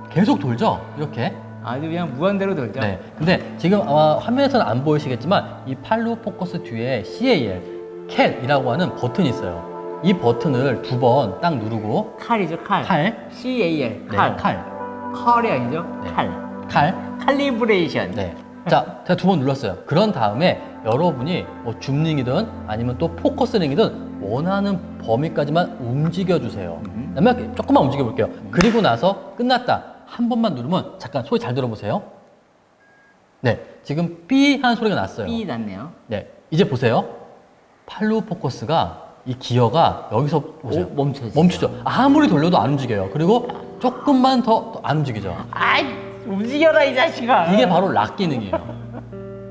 계속 돌죠? 이렇게. 아주 그냥 무한대로 돌죠. 네. 근데 지금 아마 화면에서는 안 보이시겠지만 이 팔로우 포커스 뒤에 CAL이라고 하는 버튼이 있어요. 이 버튼을 두 번 딱 누르고 칼이죠, 칼. 칼, CAL. 네, 칼. 칼, 칼이 아니죠? 네. 칼. 칼리브레이션. 네. 자, 제가 두 번 눌렀어요. 그런 다음에 여러분이 뭐 줌링이든 아니면 또 포커스링이든 원하는 범위까지만 움직여 주세요. 그다음에 조금만 움직여 볼게요. 그리고 나서 끝났다. 한 번만 누르면 잠깐 소리 잘 들어보세요. 네, 지금 삐 하는 소리가 났어요. 삐 났네요. 네, 이제 보세요. 팔로우 포커스가 이 기어가 여기서 보세요. 멈춰지죠. 아무리 돌려도 안 움직여요. 그리고 조금만 더 안 움직이죠. 아이, 움직여라, 이 자식아. 이게 바로 락 기능이에요.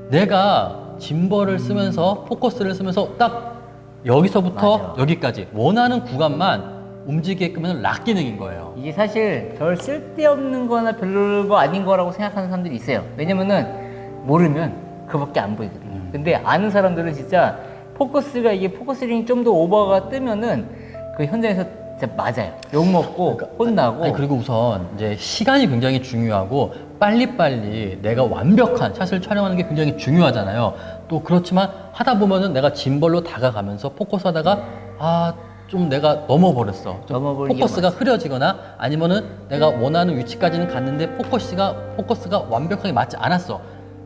내가 짐벌을 쓰면서 포커스를 쓰면서 딱 여기서부터 맞아. 여기까지 원하는 구간만 움직이게끔 하는 락 기능인 거예요. 이게 사실 별 쓸데없는 거나 별거 아닌 거라고 생각하는 사람들이 있어요. 왜냐면은 모르면 그밖에 안 보이거든요. 근데 아는 사람들은 진짜 포커스가 이게 포커스링이 좀 더 오버가 뜨면은 그 현장에서 진짜 맞아요. 욕 먹고 혼나고. 아니, 그리고 우선 이제 시간이 굉장히 중요하고 빨리빨리 내가 완벽한 샷을 촬영하는 게 굉장히 중요하잖아요. 또 그렇지만 하다 보면은 내가 짐벌로 다가가면서 포커스 하다가 좀 내가 넘어버렸어. 좀 넘어버리기가 포커스가 흐려지거나 아니면은 내가 원하는 위치까지는 갔는데 포커스가 완벽하게 맞지 않았어.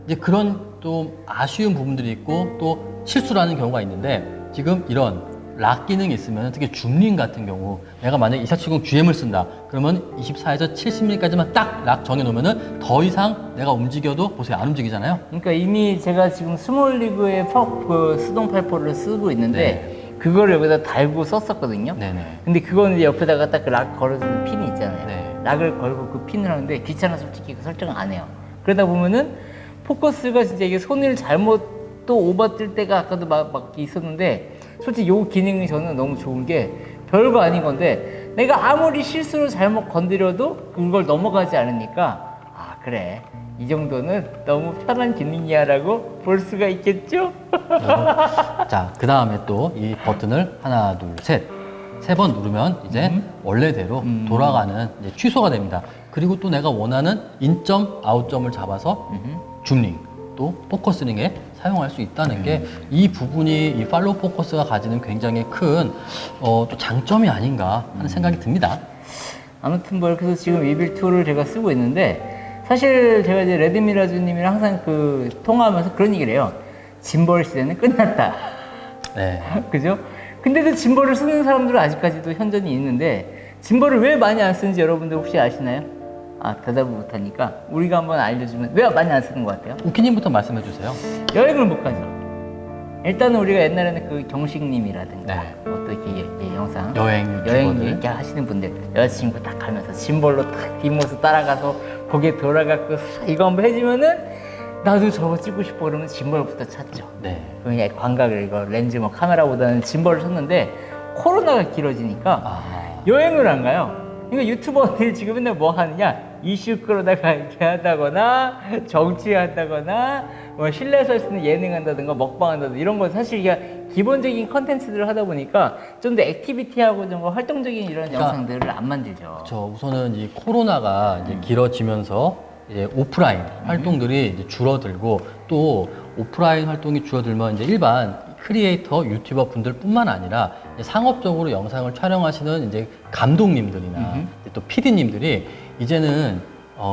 이제 그런 좀 아쉬운 부분들이 있고 또 실수를 하는 경우가 있는데 지금 이런 락 기능이 있으면 특히 줌링 같은 경우 내가 만약에 2470 GM을 쓴다 그러면 24에서 70mm까지만 딱 락 정해놓으면은 더 이상 내가 움직여도 보세요 안 움직이잖아요. 그러니까 이미 제가 지금 스몰 리그의 그 수동 8포를 쓰고 있는데 그거를 여기다 달고 썼었거든요. 네네. 근데 그거는 이제 옆에다가 딱 그 락 걸어주는 핀이 있잖아요. 네. 락을 걸고 그 핀을 하는데 귀찮아 솔직히 그 설정을 안 해요. 그러다 보면은 포커스가 진짜 이게 손을 잘못 또 오버뜰 때가 아까도 막 있었는데 솔직히 요 기능이 저는 너무 좋은 게 별거 아닌 건데 내가 아무리 실수로 잘못 건드려도 그걸 넘어가지 않으니까 아 그래 이 정도는 너무 편한 기능이야 라고 볼 수가 있겠죠? 자, 그 다음에 또 이 버튼을 하나, 둘, 셋. 세 번 누르면 이제 원래대로 돌아가는 이제 취소가 됩니다. 그리고 또 내가 원하는 인점, 아웃점을 잡아서 줌링, 또 포커스링에 사용할 수 있다는 게 이 부분이 이 팔로우 포커스가 가지는 굉장히 큰 또 장점이 아닌가 하는 생각이 듭니다. 아무튼 뭐 그래서 지금 위빌 2를 제가 쓰고 있는데 사실 제가 이제 레드미라주님이랑 항상 그 통화하면서 그런 얘기를 해요. 짐벌 시대는 끝났다. 네. 그죠? 근데도 짐벌을 쓰는 사람들은 아직까지도 현존이 있는데 짐벌을 왜 많이 안 쓰는지 여러분들 혹시 아시나요? 아 대답을 못하니까 우리가 한번 알려주면 왜 많이 안 쓰는 것 같아요? 우키님부터 말씀해 주세요. 여행을 못 가죠. 일단은 우리가 옛날에는 그 경식님이라든가 네. 뭐 또 이렇게 영상 여행 유튜버들. 이렇게 하시는 분들 여자친구 딱 가면서 짐벌로 딱 뒷모습 따라가서 거기에 돌아가고 이거 한번 해주면은 나도 저거 찍고 싶어 그러면 짐벌부터 찾죠. 네. 그냥 광각을 이거 렌즈 뭐 카메라보다는 짐벌을 샀는데 코로나가 길어지니까 아, 여행을 안 가요. 그러니까 유튜버들이 지금 맨날 뭐 하느냐 이슈 끌어다가 이렇게 한다거나 정치한다거나 뭐 실내에서 할 수 있는 예능 한다든가 먹방 한다든가 이런 건 사실 이게 기본적인 컨텐츠들을 하다 보니까 좀 더 액티비티하고 좀 활동적인 이런 그러니까 영상들을 안 만들죠. 저 우선은 이 코로나가 이제 길어지면서 이제 오프라인 활동들이 이제 줄어들고 또 오프라인 활동이 줄어들면 이제 일반 크리에이터 유튜버 분들뿐만 아니라 이제 상업적으로 영상을 촬영하시는 이제 감독님들이나 이제 또 PD님들이 이제는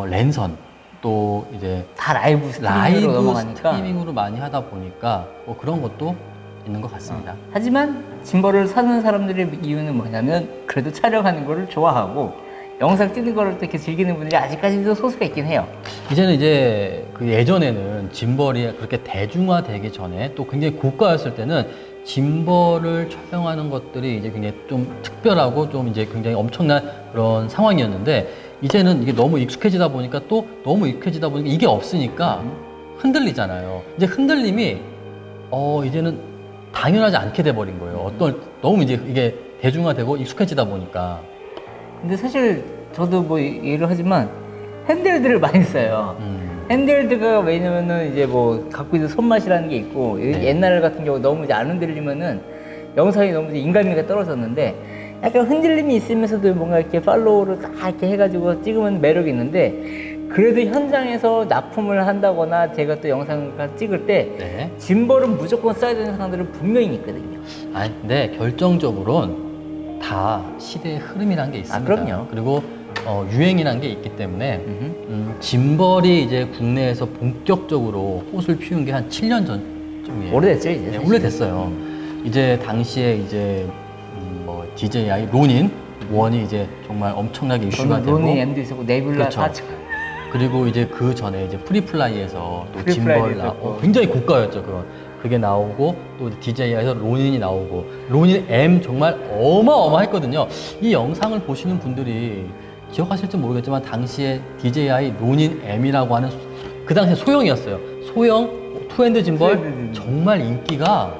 랜선 또 이제 다 라이브 스트리밍으로 라이브 넘어가니까. 스트리밍으로 많이 하다 보니까 뭐 그런 것도 있는 것 같습니다. 하지만 짐벌을 사는 사람들의 이유는 뭐냐면 그래도 촬영하는 거를 좋아하고 영상 찍는 거를 또 이렇게 즐기는 분들이 아직까지도 소수가 있긴 해요. 이제는 이제 그 예전에는 짐벌이 그렇게 대중화되기 전에 또 굉장히 고가였을 때는 짐벌을 촬영하는 것들이 이제 굉장히 좀 특별하고 좀 이제 굉장히 엄청난 그런 상황이었는데 이제는 이게 너무 익숙해지다 보니까 또 너무 익숙해지다 보니까 이게 없으니까 흔들리잖아요. 이제 흔들림이 이제는 당연하지 않게 돼버린 거예요. 너무 이제 이게 대중화되고 익숙해지다 보니까. 근데 사실 저도 뭐 얘기를 하지만 핸들들을 많이 써요. 핸들드가 왜냐면은 이제 뭐 갖고 있는 손맛이라는 게 있고 네. 옛날 같은 경우 너무 이제 안 흔들리면은 영상이 너무 이제 인간미가 떨어졌는데 약간 흔들림이 있으면서도 뭔가 이렇게 팔로우를 딱 이렇게 해가지고 찍으면 매력이 있는데 그래도 현장에서 납품을 한다거나 제가 또 영상을 찍을 때 네. 짐벌은 무조건 써야 되는 상황들은 분명히 있거든요. 아니, 근데 결정적으로는 다 시대의 흐름이란 게 있습니다. 그럼요. 그리고 유행이란 게 있기 때문에 짐벌이 이제 국내에서 본격적으로 꽃을 피운 게 한 7년 전쯤이에요. 오래됐죠 이제. 네, 오래됐어요. 이제 당시에 이제 뭐 DJI 로닌 원이 이제 정말 엄청나게 이슈가 되고 로니 M도 있었고 네뷸라 그렇죠. 다 그리고 이제 그 전에 이제 프리플라이에서 또 프리플라이도 짐벌 있었고. 굉장히 고가였죠 그게 나오고 또 DJI에서 로닌이 나오고 로닌 M 정말 어마어마했거든요. 이 영상을 보시는 분들이 기억하실지 모르겠지만 당시에 DJI 로닌 M이라고 하는 그 당시에 소형이었어요. 소형 투핸드 짐벌 투핸드 짐벌. 정말 인기가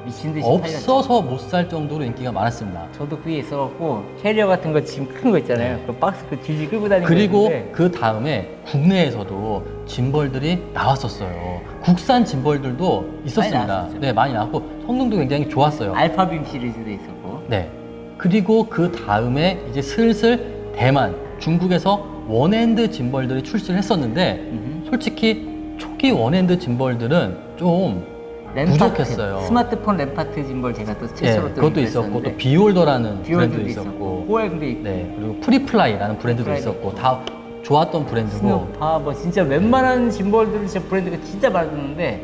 미친 듯이 팔렸죠. 없어서 못 살 정도로 인기가 많았습니다. 저도 그게 있어갖고 캐리어 같은 거 짐 큰 거 있잖아요. 네. 그 박스 그 질질 끌고 다니는 그리고 거 있는데 그 다음에 국내에서도 짐벌들이 나왔었어요. 국산 짐벌들도 있었습니다. 나왔었죠. 네, 많이 나왔고 성능도 굉장히 좋았어요. 알파빔 시리즈도 있었고 네. 그리고 그 다음에 이제 슬슬 대만, 중국에서 원핸드 짐벌들이 출시를 했었는데 솔직히 초기 원핸드 짐벌들은 좀 램파트, 부족했어요. 스마트폰 램파트 짐벌 제가 또 네, 최초로 또 그것도 있었고 리뷰했었는데 또 비올더라는 비올드도 브랜드도 있었고 있었고 호액도 있고 네, 그리고 프리플라이라는 브랜드도 프리플라이도 있었고 있고. 다 좋았던 브랜드고 스노파 뭐 진짜 웬만한 짐벌들은 진짜 브랜드가 진짜 많았는데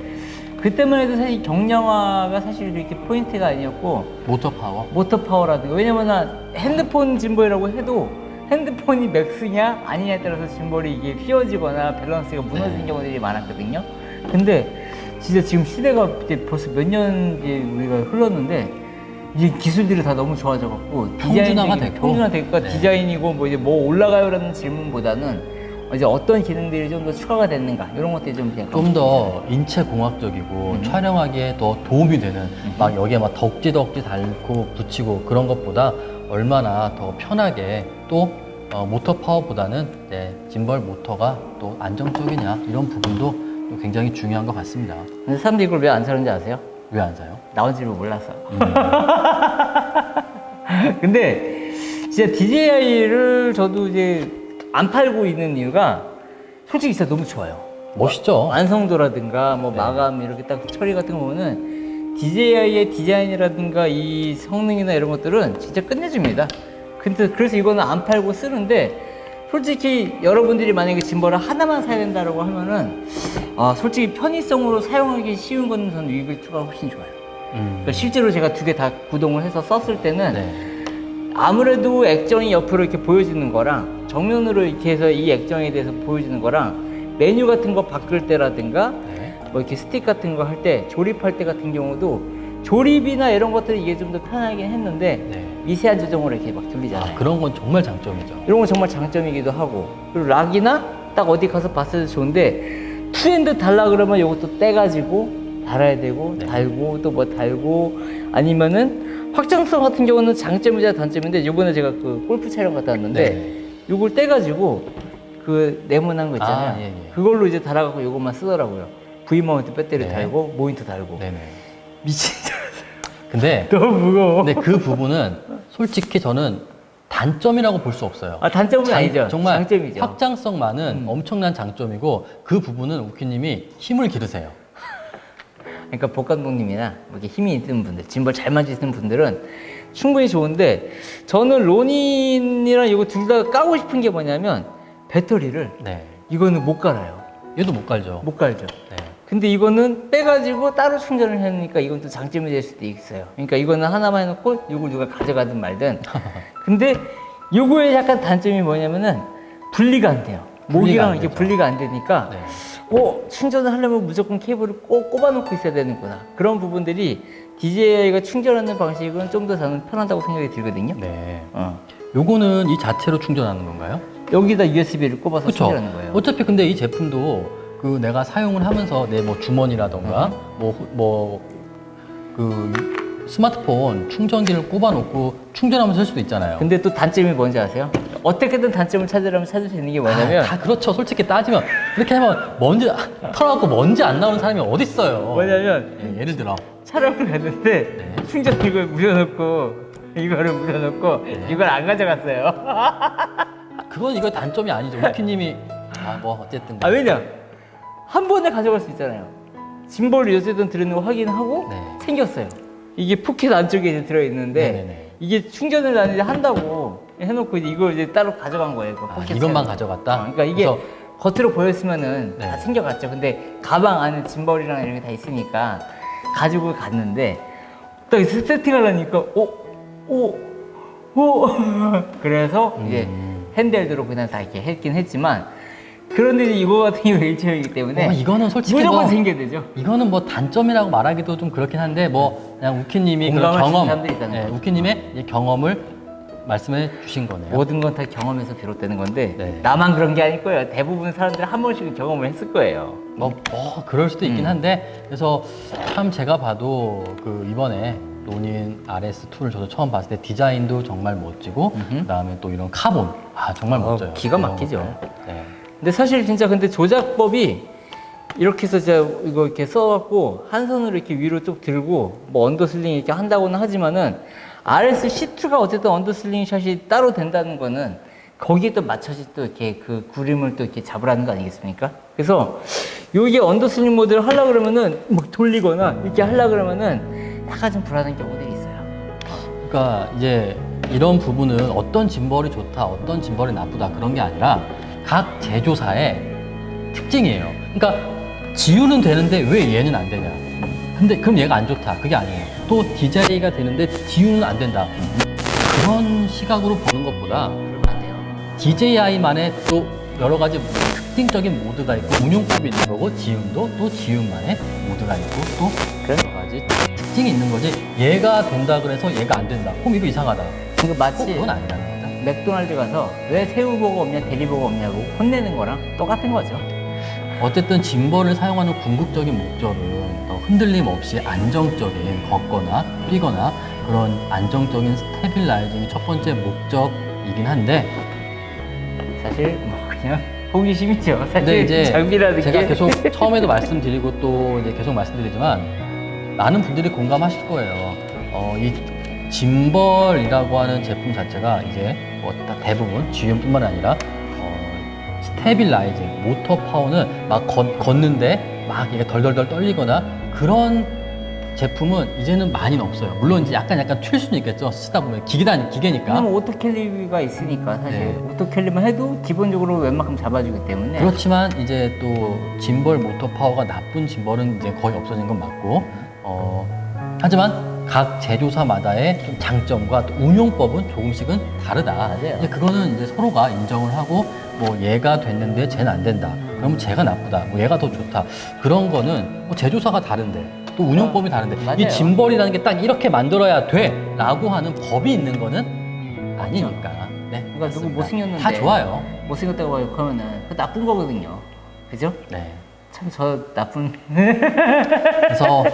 그때만 해도 사실 경량화가 사실 그렇게 포인트가 아니었고 모터 파워 모터 파워라든가 왜냐면 핸드폰 짐벌이라고 해도 핸드폰이 맥스냐 아니냐에 따라서 짐벌이 이게 휘어지거나 밸런스가 무너지는 네. 경우들이 많았거든요. 근데 진짜 지금 시대가 이제 벌써 몇 년 우리가 흘렀는데 이제 기술들이 다 너무 좋아져갖고 평준화가 됐고. 평준화되니까 네. 디자인이고 뭐 이제 뭐 올라가요라는 질문보다는 이제 어떤 기능들이 좀 더 추가가 됐는가 이런 것들이 좀 그냥 좀 더 인체 공학적이고 촬영하기에 더 도움이 되는 막 여기에 막 덕지 달고 붙이고 그런 것보다 얼마나 더 편하게 또 모터 파워보다는 짐벌 모터가 또 안정적이냐 이런 부분도 또 굉장히 중요한 것 같습니다. 근데 사람들이 이걸 왜 안 사는지 아세요? 왜 안 사요? 나온 지를 몰라서. 근데 진짜 DJI를 저도 이제 안 팔고 있는 이유가 솔직히 진짜 너무 좋아요. 멋있죠? 완성도라든가 뭐 네. 마감 이렇게 딱 처리 같은 거 보면은 DJI의 디자인이라든가 이 성능이나 이런 것들은 진짜 끝내줍니다. 근데 그래서 이거는 안 팔고 쓰는데 솔직히 여러분들이 만약에 짐벌을 하나만 사야 된다고 하면은 솔직히 편의성으로 사용하기 쉬운 거는 저는 위글2가 훨씬 좋아요. 그러니까 실제로 제가 두 개 다 구동을 해서 썼을 때는 네. 아무래도 액정이 옆으로 이렇게 보여지는 거랑 정면으로 이렇게 해서 이 액정에 대해서 보여지는 거랑 메뉴 같은 거 바꿀 때라든가 네. 뭐 이렇게 스틱 같은 거 할 때 조립할 때 같은 경우도 조립이나 이런 것들이 이게 좀 더 편하긴 했는데 네. 미세한 조정으로 이렇게 막 들리잖아요. 그런 건 정말 장점이죠. 이런 건 정말 장점이기도 하고 그리고 락이나 딱 어디 가서 봤을 때 좋은데 투핸드 달라 그러면 이것도 떼가지고 달아야 되고 네. 달고 또 뭐 달고 아니면은 확장성 같은 경우는 장점이자 단점인데 이번에 제가 그 골프 촬영 갔다 왔는데 네. 요걸 떼가지고 그 네모난 거 있잖아요. 예, 예. 그걸로 이제 달아갖고 요것만 쓰더라고요. V마운트 배터리 네. 달고 모니터 달고 네네. 미친 근데 너무 무거워. 근데 그 부분은 솔직히 저는 단점이라고 볼 수 없어요. 단점은 아니죠. 정말 장점이죠. 확장성만은 엄청난 장점이고 그 부분은 우키님이 힘을 기르세요. 그러니까 복 감독님이나 뭐 이렇게 힘이 있는 분들, 짐벌 잘 만지시는 분들은 충분히 좋은데 저는 로닌이랑 이거 둘 다 까고 싶은 게 뭐냐면 배터리를 네. 이거는 못 갈아요. 얘도 못 갈죠. 못 갈죠. 네. 근데 이거는 빼가지고 따로 충전을 해놓으니까 이건 또 장점이 될 수도 있어요. 그러니까 이거는 하나만 해놓고 이걸 누가 가져가든 말든. 근데 요거의 약간 단점이 뭐냐면은 분리가 안 돼요. 분리가 목이랑 안 이게 되죠. 분리가 안 되니까 네. 충전을 하려면 무조건 케이블을 꼭 꼽아놓고 있어야 되는구나. 그런 부분들이 DJI가 충전하는 방식은 좀 더 저는 편하다고 생각이 들거든요. 네. 어. 요거는 이 자체로 충전하는 건가요? 여기다 USB를 꼽아서 그렇죠. 충전하는 거예요. 어차피 근데 이 제품도 그 내가 사용을 하면서 내 뭐 주머니라던가 그 스마트폰 충전기를 꼽아놓고 충전하면서 쓸 수도 있잖아요. 근데 또 단점이 뭔지 아세요? 어떻게든 단점을 찾으려면 찾을 수 있는 게 뭐냐면 다 그렇죠. 솔직히 따지면 그렇게 하면 먼지 털어갖고 먼지 안 나오는 사람이 어디 있어요? 뭐냐면 예를 들어 촬영을 갔는데 네. 충전 이걸 무려놓고 이거를 무려놓고 이걸 안 가져갔어요. 그건 이거 단점이 아니죠. 우키님이 뭐 어쨌든 왜냐? 한 번에 가져갈 수 있잖아요. 짐벌을 어쨌든 들어있는 거 확인하고 네. 생겼어요. 이게 포켓 안쪽에 이제 들어있는데 네네네. 이게 충전을 난 이제 한다고 해놓고 이제 이걸 이제 따로 가져간 거예요. 그 포켓 이것만 촬영. 가져갔다. 그러니까 이게 그래서 겉으로 보였으면은 네. 다 챙겨갔죠. 근데 가방 안에 짐벌이랑 이런 게 다 있으니까 가지고 갔는데 딱 세팅하려니까 오 그래서 이제 핸들대로 그냥 다 이렇게 했긴 했지만 그런데 이제 이거 같은 경우 일체형이기 때문에 이거는 솔직히 무조건 뭐 생겨야 되죠. 이거는 뭐 단점이라고 말하기도 좀 그렇긴 한데 뭐 그냥 우키님이 그런 공감할 수 있는 경험, 사람들이 있다는 거죠. 우키님의 이 경험을 말씀해 주신 거네요. 모든 건 다 경험에서 비롯되는 건데 네. 나만 그런 게 아닐 거예요. 대부분 사람들이 한 번씩은 경험을 했을 거예요. 그럴 수도 있긴 한데 그래서 참 제가 봐도 그 이번에 로닌 RS2를 저도 처음 봤을 때 디자인도 정말 멋지고 그다음에 또 이런 카본 정말 멋져요. 기가 이런 막히죠. 것들. 네. 근데 사실 진짜 근데 조작법이 이렇게 해서 제가 이거 이렇게 써갖고 한 손으로 이렇게 위로 쭉 들고 뭐 언더슬링 이렇게 한다고는 하지만은 RS-C2가 어쨌든 언더슬링 샷이 따로 된다는 거는 거기에 또 맞춰서 또 이렇게 그 구림을 또 이렇게 잡으라는 거 아니겠습니까? 그래서 요게 언더슬링 모드를 하려 그러면은 막 돌리거나 이렇게 하려 그러면은 약간 좀 불안한 경우들이 있어요. 그러니까 이제 이런 부분은 어떤 짐벌이 좋다, 어떤 짐벌이 나쁘다 그런 게 아니라 각 제조사의 특징이에요. 그러니까 지우는 되는데 왜 얘는 안 되냐? 근데 그럼 얘가 안 좋다. 그게 아니에요. 또 DJI가 되는데 지우는 안 된다. 그런 시각으로 보는 것보다 그러면 안 돼요. DJI만의 또 여러 가지 특징적인 모드가 있고 운용법이 있는 거고 지음도 또 지음만의 모드가 있고 또 그래? 여러 가지 특징이 있는 거지. 얘가 된다 그래서 얘가 안 된다. 그럼 이거 이상하다. 이거 마치 그건 아니라는 거죠. 맥도날드 가서 왜 새우버거 없냐 대리버거 없냐고 혼내는 거랑 똑같은 거죠. 어쨌든 짐벌을 사용하는 궁극적인 목적은 흔들림 없이 안정적인 걷거나 뛰거나 그런 안정적인 스테빌라이징이 첫 번째 목적이긴 한데, 사실 뭐 그냥 호기심이죠. 근데 사실 이제 장비라는 제가 게 계속 처음에도 말씀드리고 또 이제 계속 말씀드리지만 많은 분들이 공감하실 거예요. 이 짐벌이라고 하는 제품 자체가 이제 뭐 대부분 GM뿐만 아니라 스테빌라이징, 모터 파워는 막 걷는데 막 이게 덜덜덜 떨리거나 그런 제품은 이제는 많이는 없어요. 물론 이제 약간 튈 수는 있겠죠. 쓰다 보면 기계니까. 왜냐면 오토캘리가 있으니까 사실 네. 오토캘리만 해도 기본적으로 웬만큼 잡아주기 때문에. 그렇지만 이제 또 짐벌 모터 파워가 나쁜 짐벌은 이제 거의 없어진 건 맞고, 하지만 각 제조사마다의 좀 장점과 또 운용법은 조금씩은 다르다. 맞아요. 이제 그거는 이제 서로가 인정을 하고, 뭐 얘가 됐는데 쟤는 안 된다. 그러면 쟤가 나쁘다. 뭐 얘가 더 좋다. 그런 거는 뭐 제조사가 다른데 또 운용법이 다른데 맞아요. 이 짐벌이라는 게 딱 이렇게 만들어야 돼라고 하는 법이 있는 거는 아니니까. 네. 그러니까 누구 못생겼는데 다 좋아요. 못생겼다고 하고 그러면은 그 나쁜 거거든요. 그죠? 네. 참 저 나쁜. 그래서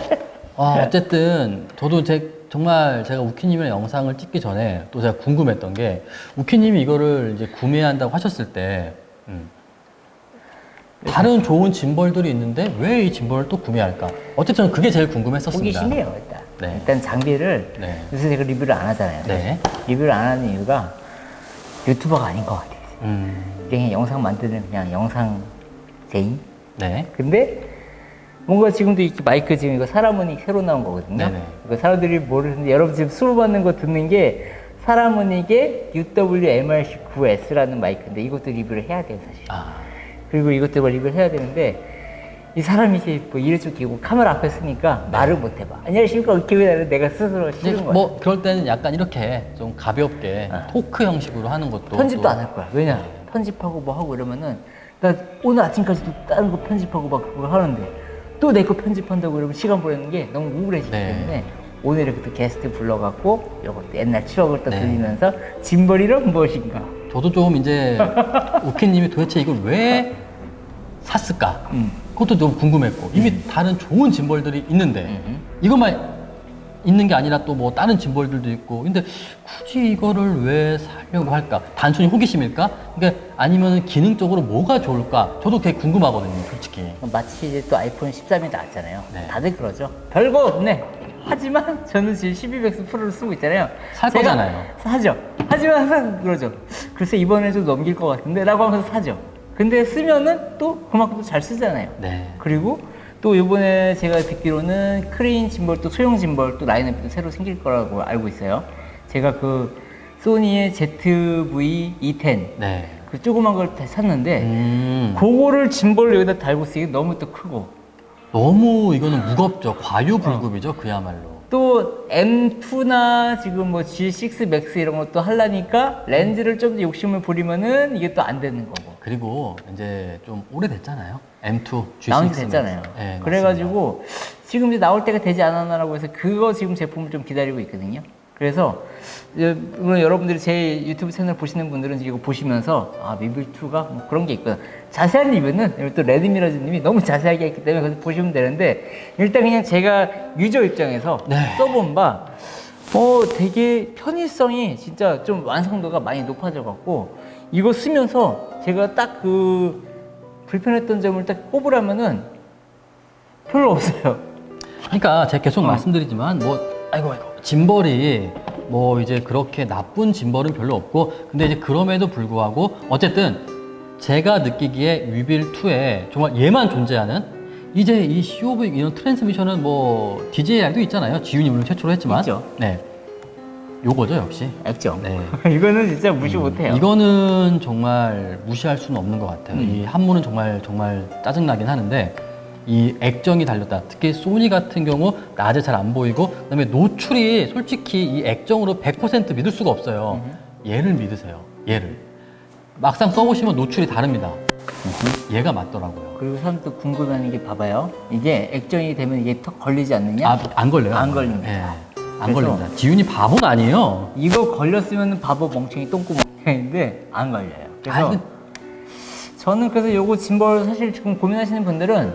어쨌든 저도 정말 제가 우키님이랑 영상을 찍기 전에 또 제가 궁금했던 게, 우키님이 이거를 이제 구매한다고 하셨을 때 다른 좋은 짐벌들이 있는데 왜 이 짐벌을 또 구매할까? 어쨌든 저는 그게 제일 궁금했었습니다. 호기심이에요 일단. 네. 일단 장비를 네. 요새 제가 리뷰를 안 하잖아요. 네. 리뷰를 안 하는 이유가 유튜버가 아닌 것 같아요. 음. 그냥 영상 만드는 그냥 영상쟁이. 네. 근데 뭔가 지금도 이렇게 마이크 지금 이거 사라모닉 새로 나온 거거든요. 네네. 이거 사람들이 모르는데 여러분 지금 수업 받는 거 듣는 게 사라모닉의 UWMRC9S라는 마이크인데 이것도 리뷰를 해야 돼요 사실. 그리고 이것도 리뷰를 해야 되는데 이 사람이 이제 뭐 이래쭉 끼고 카메라 앞에 쓰니까 말을 못 해봐. 안녕하십니까 이렇게 내가 스스로 이제 싫은 거야. 뭐 그럴 때는 약간 이렇게 좀 가볍게 토크 형식으로 하는 것도 편집도 또- 안 할 거야. 왜냐? 편집하고 뭐 하고 이러면은 나 오늘 아침까지도 다른 거 편집하고 막 그걸 하는데 또 내 거 편집한다고 그러면 시간 보내는 게 너무 우울해지기 네. 때문에 오늘 이렇게 또 게스트 불러갖고 이것도 옛날 추억을 또 네. 들리면서 짐벌이란 무엇인가. 저도 좀 이제 우키님이 도대체 이걸 왜 샀을까? 그것도 너무 궁금했고, 이미 다른 좋은 짐벌들이 있는데 이것만 있는 게 아니라 또 뭐 다른 짐벌들도 있고, 근데 굳이 이거를 왜 사려고 할까? 단순히 호기심일까? 그러니까 아니면 기능적으로 뭐가 좋을까? 저도 되게 궁금하거든요, 솔직히. 마치 이제 또 아이폰 13이 나왔잖아요. 네. 다들 그러죠. 별거 없네. 하지만 저는 지금 12맥스 프로를 쓰고 있잖아요. 살 제가 거잖아요. 사죠. 하지만 항상 그러죠. 글쎄 이번에 좀 넘길 것 같은데 라고 하면서 사죠. 근데 쓰면은 또 그만큼 잘 쓰잖아요. 네. 그리고 또 이번에 제가 듣기로는 크레인 짐벌 또 소형 짐벌 또 라인업도 새로 생길 거라고 알고 있어요. 제가 그 소니의 ZV-E10 네. 그 조그만 걸 샀는데 그거를 짐벌로 여기다 달고 쓰기 너무 또 크고 너무 이거는 무겁죠. 과유불급이죠, 그야말로. 또 M2나 지금 뭐 G6 맥스 이런 것도 하려니까 렌즈를 좀 더 욕심을 부리면은 이게 또 안 되는 거고. 그리고 이제 좀 오래됐잖아요. M2, G6. 나온 지 됐잖아요. 네, 그래가지고 지금 이제 나올 때가 되지 않았나라고 해서 그거 지금 제품을 좀 기다리고 있거든요. 그래서 물론 여러분들이 제 유튜브 채널 보시는 분들은 이거 보시면서 미빌2가 뭐 그런 게 있구나. 자세한 리뷰는 여기 또 레드미러즈님이 너무 자세하게 했기 때문에 거기서 보시면 되는데 일단 그냥 제가 유저 입장에서 네. 써본 바 되게 편의성이 진짜 좀 완성도가 많이 높아져 갖고 이거 쓰면서 제가 딱 그 불편했던 점을 딱 꼽으라면은 별로 없어요. 그러니까 제가 계속 말씀드리지만 뭐 아이고 짐벌이 뭐 이제 그렇게 나쁜 짐벌은 별로 없고, 근데 이제 그럼에도 불구하고 어쨌든 제가 느끼기에 위빌2에 정말 얘만 존재하는, 이제 이 COV 이런 트랜스미션은 뭐 DJI도 있잖아요. 지윤이 물론 최초로 했지만. 있죠. 네. 요거죠, 역시. 액정. 네. 이거는 진짜 무시 못해요. 이거는 정말 무시할 수는 없는 것 같아요. 이 한문은 정말 짜증나긴 하는데, 이 액정이 달렸다. 특히 소니 같은 경우 낮에 잘 안 보이고, 그다음에 노출이 솔직히 이 액정으로 100% 믿을 수가 없어요. 얘를 믿으세요. 얘를. 막상 써보시면 노출이 다릅니다. 얘가 맞더라고요. 그리고 사람도 궁금해하는 게 봐봐요. 이게 액정이 되면 이게 턱 걸리지 않느냐? 아, 안 걸려요? 안 걸립니다. 예, 그래서 안 걸립니다. 지훈이 바보는 아니에요. 이거 걸렸으면 바보 멍청이 똥구멍인데 안 걸려요. 그래서 아, 이거- 저는 그래서 요거 짐벌 사실 지금 고민하시는 분들은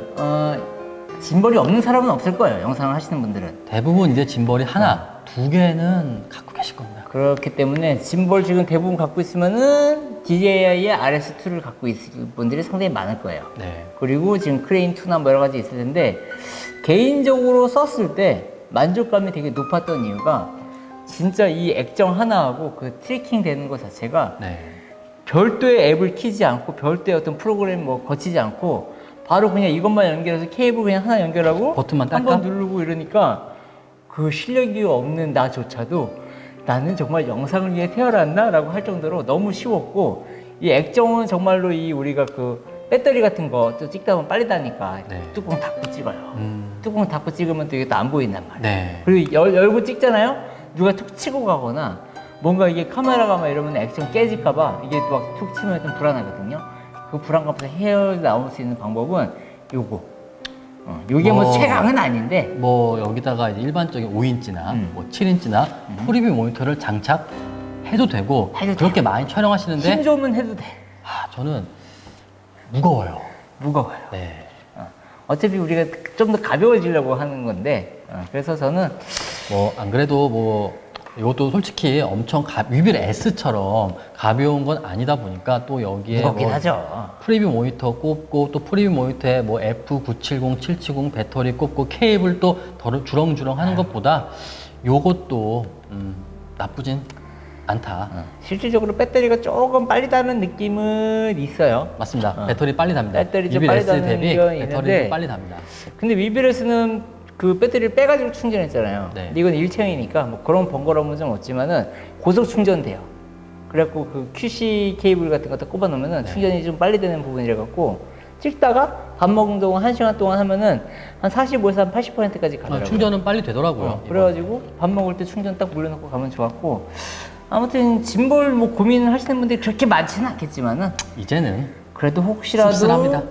짐벌이 없는 사람은 없을 거예요. 영상을 하시는 분들은. 대부분 이제 짐벌이 하나, 두 개는 갖고 계실 겁니다. 그렇기 때문에 짐벌 지금 대부분 갖고 있으면은 DJI의 RS2를 갖고 있을 분들이 상당히 많을 거예요. 네. 그리고 지금 크레인2나 뭐 여러 가지 있을 텐데 개인적으로 썼을 때 만족감이 되게 높았던 이유가 진짜 이 액정 하나하고 그 트래킹 되는 것 자체가 네. 별도의 앱을 키지 않고 별도의 어떤 프로그램 뭐 거치지 않고 바로 그냥 이것만 연결해서 케이블 그냥 하나 연결하고 버튼만 딸까? 한번 누르고 이러니까 그 실력이 없는 나조차도 나는 정말 영상을 위해 태어났나? 라고 할 정도로 너무 쉬웠고 이 액정은 정말로 이 우리가 그 배터리 같은 거 또 찍다 보면 빨리 다니까 네. 뚜껑 닫고 찍어요. 뚜껑 닫고 찍으면 또 이게 또 안 보인단 말이에요. 네. 그리고 열고 찍잖아요? 누가 툭 치고 가거나 뭔가 이게 카메라가 막 이러면 액정 깨질까봐 이게 또 막 툭 치면 좀 불안하거든요. 그 불안감에서 헤어나올 수 있는 방법은 요거. 요게 뭐 최강은 아닌데 뭐 여기다가 이제 일반적인 5인치나 뭐 7인치나 프리뷰 모니터를 장착해도 되고 해도 그렇게 많이 촬영하시는데 힘 좀은 해도 돼. 아, 저는 무거워요. 무거워요. 네. 어차피 우리가 좀 더 가벼워지려고 하는 건데 그래서 저는 뭐 안 그래도 뭐 이것도 솔직히 엄청 위빌 S처럼 가벼운 건 아니다 보니까 또 여기에 무겁긴 뭐 하죠. 프리뷰 모니터 꼽고 또 프리뷰 모니터에 뭐 F970, 770 배터리 꼽고 케이블 또 주렁주렁 하는 것보다 요것도 나쁘진 않다. 실질적으로 배터리가 조금 빨리 닿는 느낌은 있어요. 맞습니다. 배터리 빨리 답니다. 배터리 좀 위빌 빨리 S 닿는 대비 경향이 배터리 있는데 빨리 답니다. 근데 위빌에서는 그 배터리를 빼가지고 충전했잖아요. 네. 근데 이건 일체형이니까 뭐 그런 번거로움은 좀 없지만은 고속 충전돼요. 그래갖고 그 QC 케이블 같은 거 다 꼽아 놓으면은 충전이 좀 빨리 되는 부분이라 갖고 찍다가 밥 먹는 동안 1시간 동안 하면은 한 45에서 한 80%까지 가더라고요. 충전은 빨리 되더라고요. 이거. 그래가지고 밥 먹을 때 충전 딱 물려놓고 가면 좋았고 아무튼 짐볼 뭐 고민을 하시는 분들이 그렇게 많지는 않겠지만은 이제는 그래도 혹시라도 씁쓸합니다.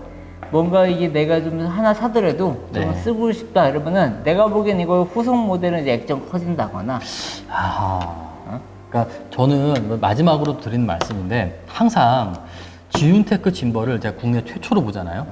뭔가 이게 내가 좀 하나 사더라도 좀 네. 쓰고 싶다 이러면은 내가 보기엔 이거 후속 모델은 이제 액정 커진다거나 그러니까 저는 뭐 마지막으로 드리는 말씀인데 항상 지윤테크 짐벌을 제가 국내 최초로 보잖아요.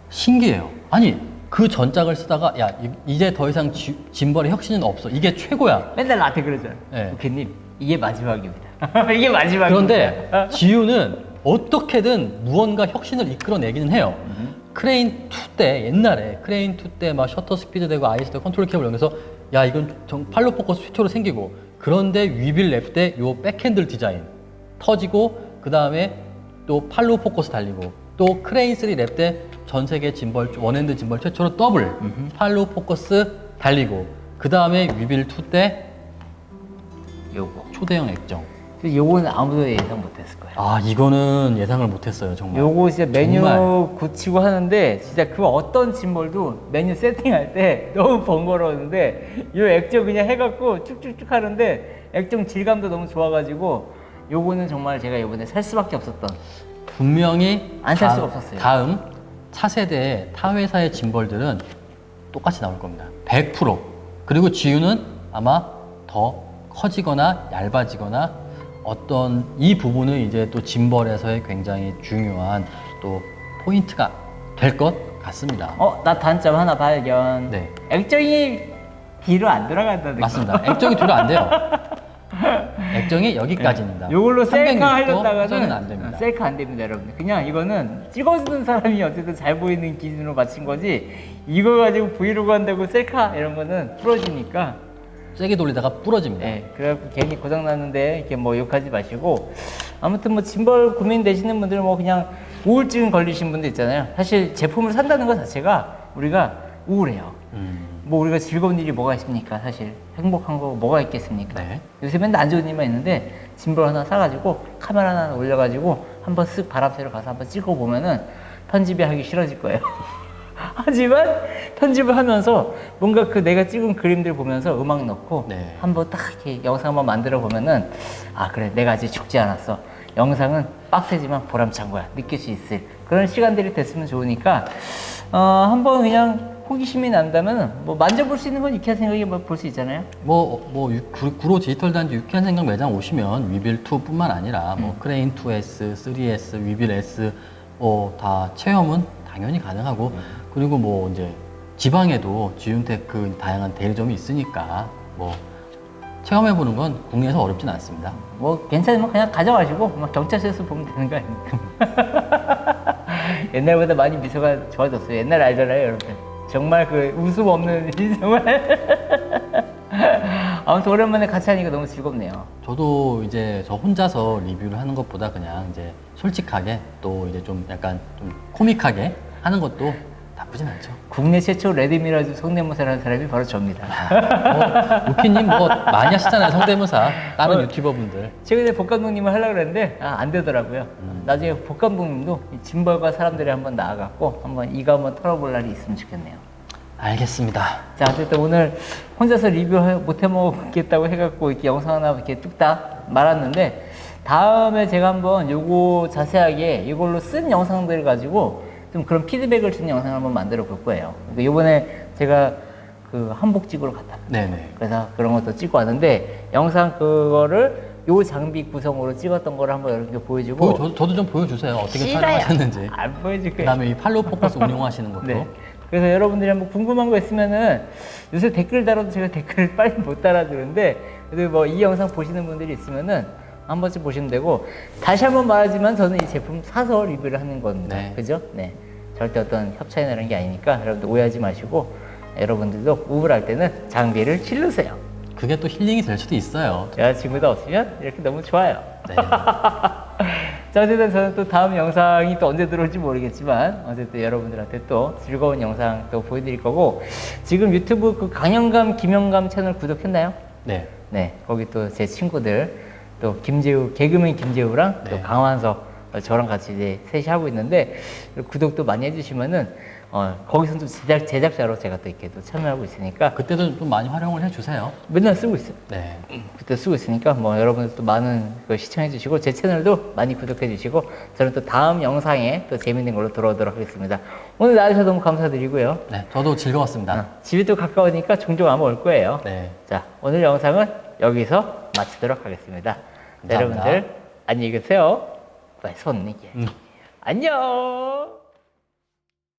신기해요. 아니 그 전작을 쓰다가 야 이제 더 이상 짐벌의 혁신은 없어. 이게 최고야. 맨날 나한테 그러잖아요. 네. 국회님 이게 마지막입니다. 이게 마지막입니다. 그런데 지윤은 어떻게든 무언가 혁신을 이끌어내기는 해요. 크레인 2 때 옛날에 크레인 2 때 막 셔터 스피드 되고 ISO 컨트롤 케이블 연결해서 야 이건 팔로 포커스 최초로 생기고 그런데 위빌 랩 때 요 백핸들 디자인 터지고 그 다음에 또 팔로 포커스 달리고 또 크레인 3 랩 때 전 세계 짐벌 원핸드 짐벌 최초로 더블 팔로 포커스 달리고 그 다음에 위빌 2 때 요거. 초대형 액정. 요거는 아무도 예상 못했을 거예요. 아 이거는 예상을 못했어요 정말. 요거 진짜 메뉴 정말. 고치고 하는데 진짜 그 어떤 짐볼도 메뉴 세팅할 때 너무 번거로웠는데 요 액정 그냥 해갖고 쭉쭉쭉 하는데 액정 질감도 너무 좋아가지고 요거는 정말 제가 이번에 살 수밖에 없었던 분명히 안살 수가 없었어요. 다음 차세대 타 회사의 짐벌들은 똑같이 나올 겁니다. 100%. 그리고 GU는 아마 더 커지거나 얇아지거나 어떤 이 부분은 이제 또 짐벌에서의 굉장히 중요한 또 포인트가 될 것 같습니다. 나 단점 하나 발견. 네. 액정이 뒤로 안 돌아간다는 거. 맞습니다. 액정이 뒤로 안 돼요. 액정이 여기까지입니다. 요걸로 360도 셀카 회전은 하려다가는 안 됩니다. 셀카 안 됩니다, 여러분들. 그냥 이거는 찍어주는 사람이 어쨌든 잘 보이는 기준으로 맞춘 거지. 이거 가지고 브이로그 한다고 셀카 이런 거는 부러지니까. 세게 돌리다가 부러집니다. 네, 그래갖고 괜히 고장 났는데 이렇게 뭐 욕하지 마시고. 아무튼 뭐 짐벌 고민되시는 분들 뭐 그냥 우울증 걸리신 분들 있잖아요. 사실 제품을 산다는 것 자체가 우리가 우울해요. 뭐 우리가 즐거운 일이 뭐가 있습니까? 사실 행복한 거 뭐가 있겠습니까? 네. 요새 맨날 안 좋은 일만 있는데 짐벌 하나 사가지고 카메라 하나 올려가지고 한번 쓱 바람 쐬러 가서 한번 찍어보면은 편집이 하기 싫어질 거예요. 하지만 편집을 하면서 뭔가 그 내가 찍은 그림들 보면서 음악 넣고 네. 한번 딱 이렇게 영상 한번 만들어 보면은 아 그래 내가 아직 죽지 않았어. 영상은 빡세지만 보람찬 거야. 느낄 수 있을 그런 시간들이 됐으면 좋으니까 한번 그냥 호기심이 난다면 뭐 만져볼 수 있는 건 유쾌한 생각이 볼 수 있잖아요. 구로 디지털 단지 유쾌한 생각 매장 오시면 위빌2뿐만 아니라 뭐 크레인 2S, 3S, 위빌 S 다 체험은 당연히 가능하고 그리고 뭐 이제 지방에도 지윤테크 다양한 대리점이 있으니까 뭐 체험해보는 건 국내에서 어렵진 않습니다. 뭐 괜찮으면 그냥 가져가시고 막 경찰서에서 보면 되는 거 아닙니까? 옛날보다 많이 미소가 좋아졌어요. 옛날 알잖아요, 여러분. 정말 그 웃음 없는 정말. 아무튼 오랜만에 같이 하니까 너무 즐겁네요. 저도 이제 저 혼자서 리뷰를 하는 것보다 그냥 이제 솔직하게 또 이제 좀 약간 좀 코믹하게 하는 것도 나쁘진 않죠. 국내 최초 레드미라주 성대모사라는 사람이 바로 저입니다. 우키님 뭐 많이 하시잖아요, 성대모사. 다른 유튜버분들. 최근에 복 감독님을 하려고 그랬는데 안 되더라고요. 나중에 복 감독님도 이 짐벌과 사람들이 한번 나와갖고 한번 이거 한번 털어볼 날이 있으면 좋겠네요. 알겠습니다. 자, 어쨌든 오늘 혼자서 리뷰 못 해먹겠다고 해갖고 이렇게 영상 하나 이렇게 뚝딱 말았는데 다음에 제가 한번 요거 자세하게 이걸로 쓴 영상들을 가지고 좀 그런 피드백을 주는 영상을 한번 만들어 볼 거예요. 그러니까 요번에 제가 그 한복 찍으러 갔다. 네네. 그래서 그런 것도 찍고 왔는데 영상 그거를 요 장비 구성으로 찍었던 거를 한번 여러분께 보여주고 저도 좀 보여주세요. 어떻게 싫어요. 촬영하셨는지. 안 보여줄 그 거예요. 다음에 이 팔로우 포커스 운용하시는 것도. 네. 그래서 여러분들이 한번 궁금한 거 있으면은 요새 댓글 달아도 제가 댓글을 빨리 못 달아주는데 그래도 뭐 이 영상 보시는 분들이 있으면은 한 번씩 보시면 되고 다시 한번 말하지만 저는 이 제품 사서 리뷰를 하는 겁니다. 네. 그죠? 네. 절대 어떤 협찬이나 이런 게 아니니까 여러분들 오해하지 마시고 여러분들도 우울할 때는 장비를 실르세요. 그게 또 힐링이 될 수도 있어요. 여자친구도 없으면 이렇게 너무 좋아요. 네. 자, 어쨌든 저는 또 다음 영상이 또 언제 들어올지 모르겠지만 어쨌든 여러분들한테 또 즐거운 영상 또 보여드릴 거고 지금 유튜브 그 강영감, 김영감 채널 구독했나요? 네. 네, 거기 또 제 친구들 또 김재우, 개그맨 김재우랑 또 네. 강환석 저랑 같이 이제 셋이 하고 있는데 구독도 많이 해주시면은 거기서 또 제작자로 제가 또 이렇게 또 참여하고 있으니까 그때도 좀 많이 활용을 해주세요. 맨날 쓰고 있어요. 네. 그때 쓰고 있으니까 뭐 여러분들 또 많은 걸 시청해 주시고 제 채널도 많이 구독해 주시고 저는 또 다음 영상에 또 재밌는 걸로 돌아오도록 하겠습니다. 오늘 나와주셔서 너무 감사드리고요. 네. 저도 즐거웠습니다. 집이 또 가까우니까 종종 아마 올 거예요. 네. 자, 오늘 영상은 여기서 마치도록 하겠습니다. 자, 감사합니다. 여러분들 안녕히 계세요. 빨리 손 이게. 안녕.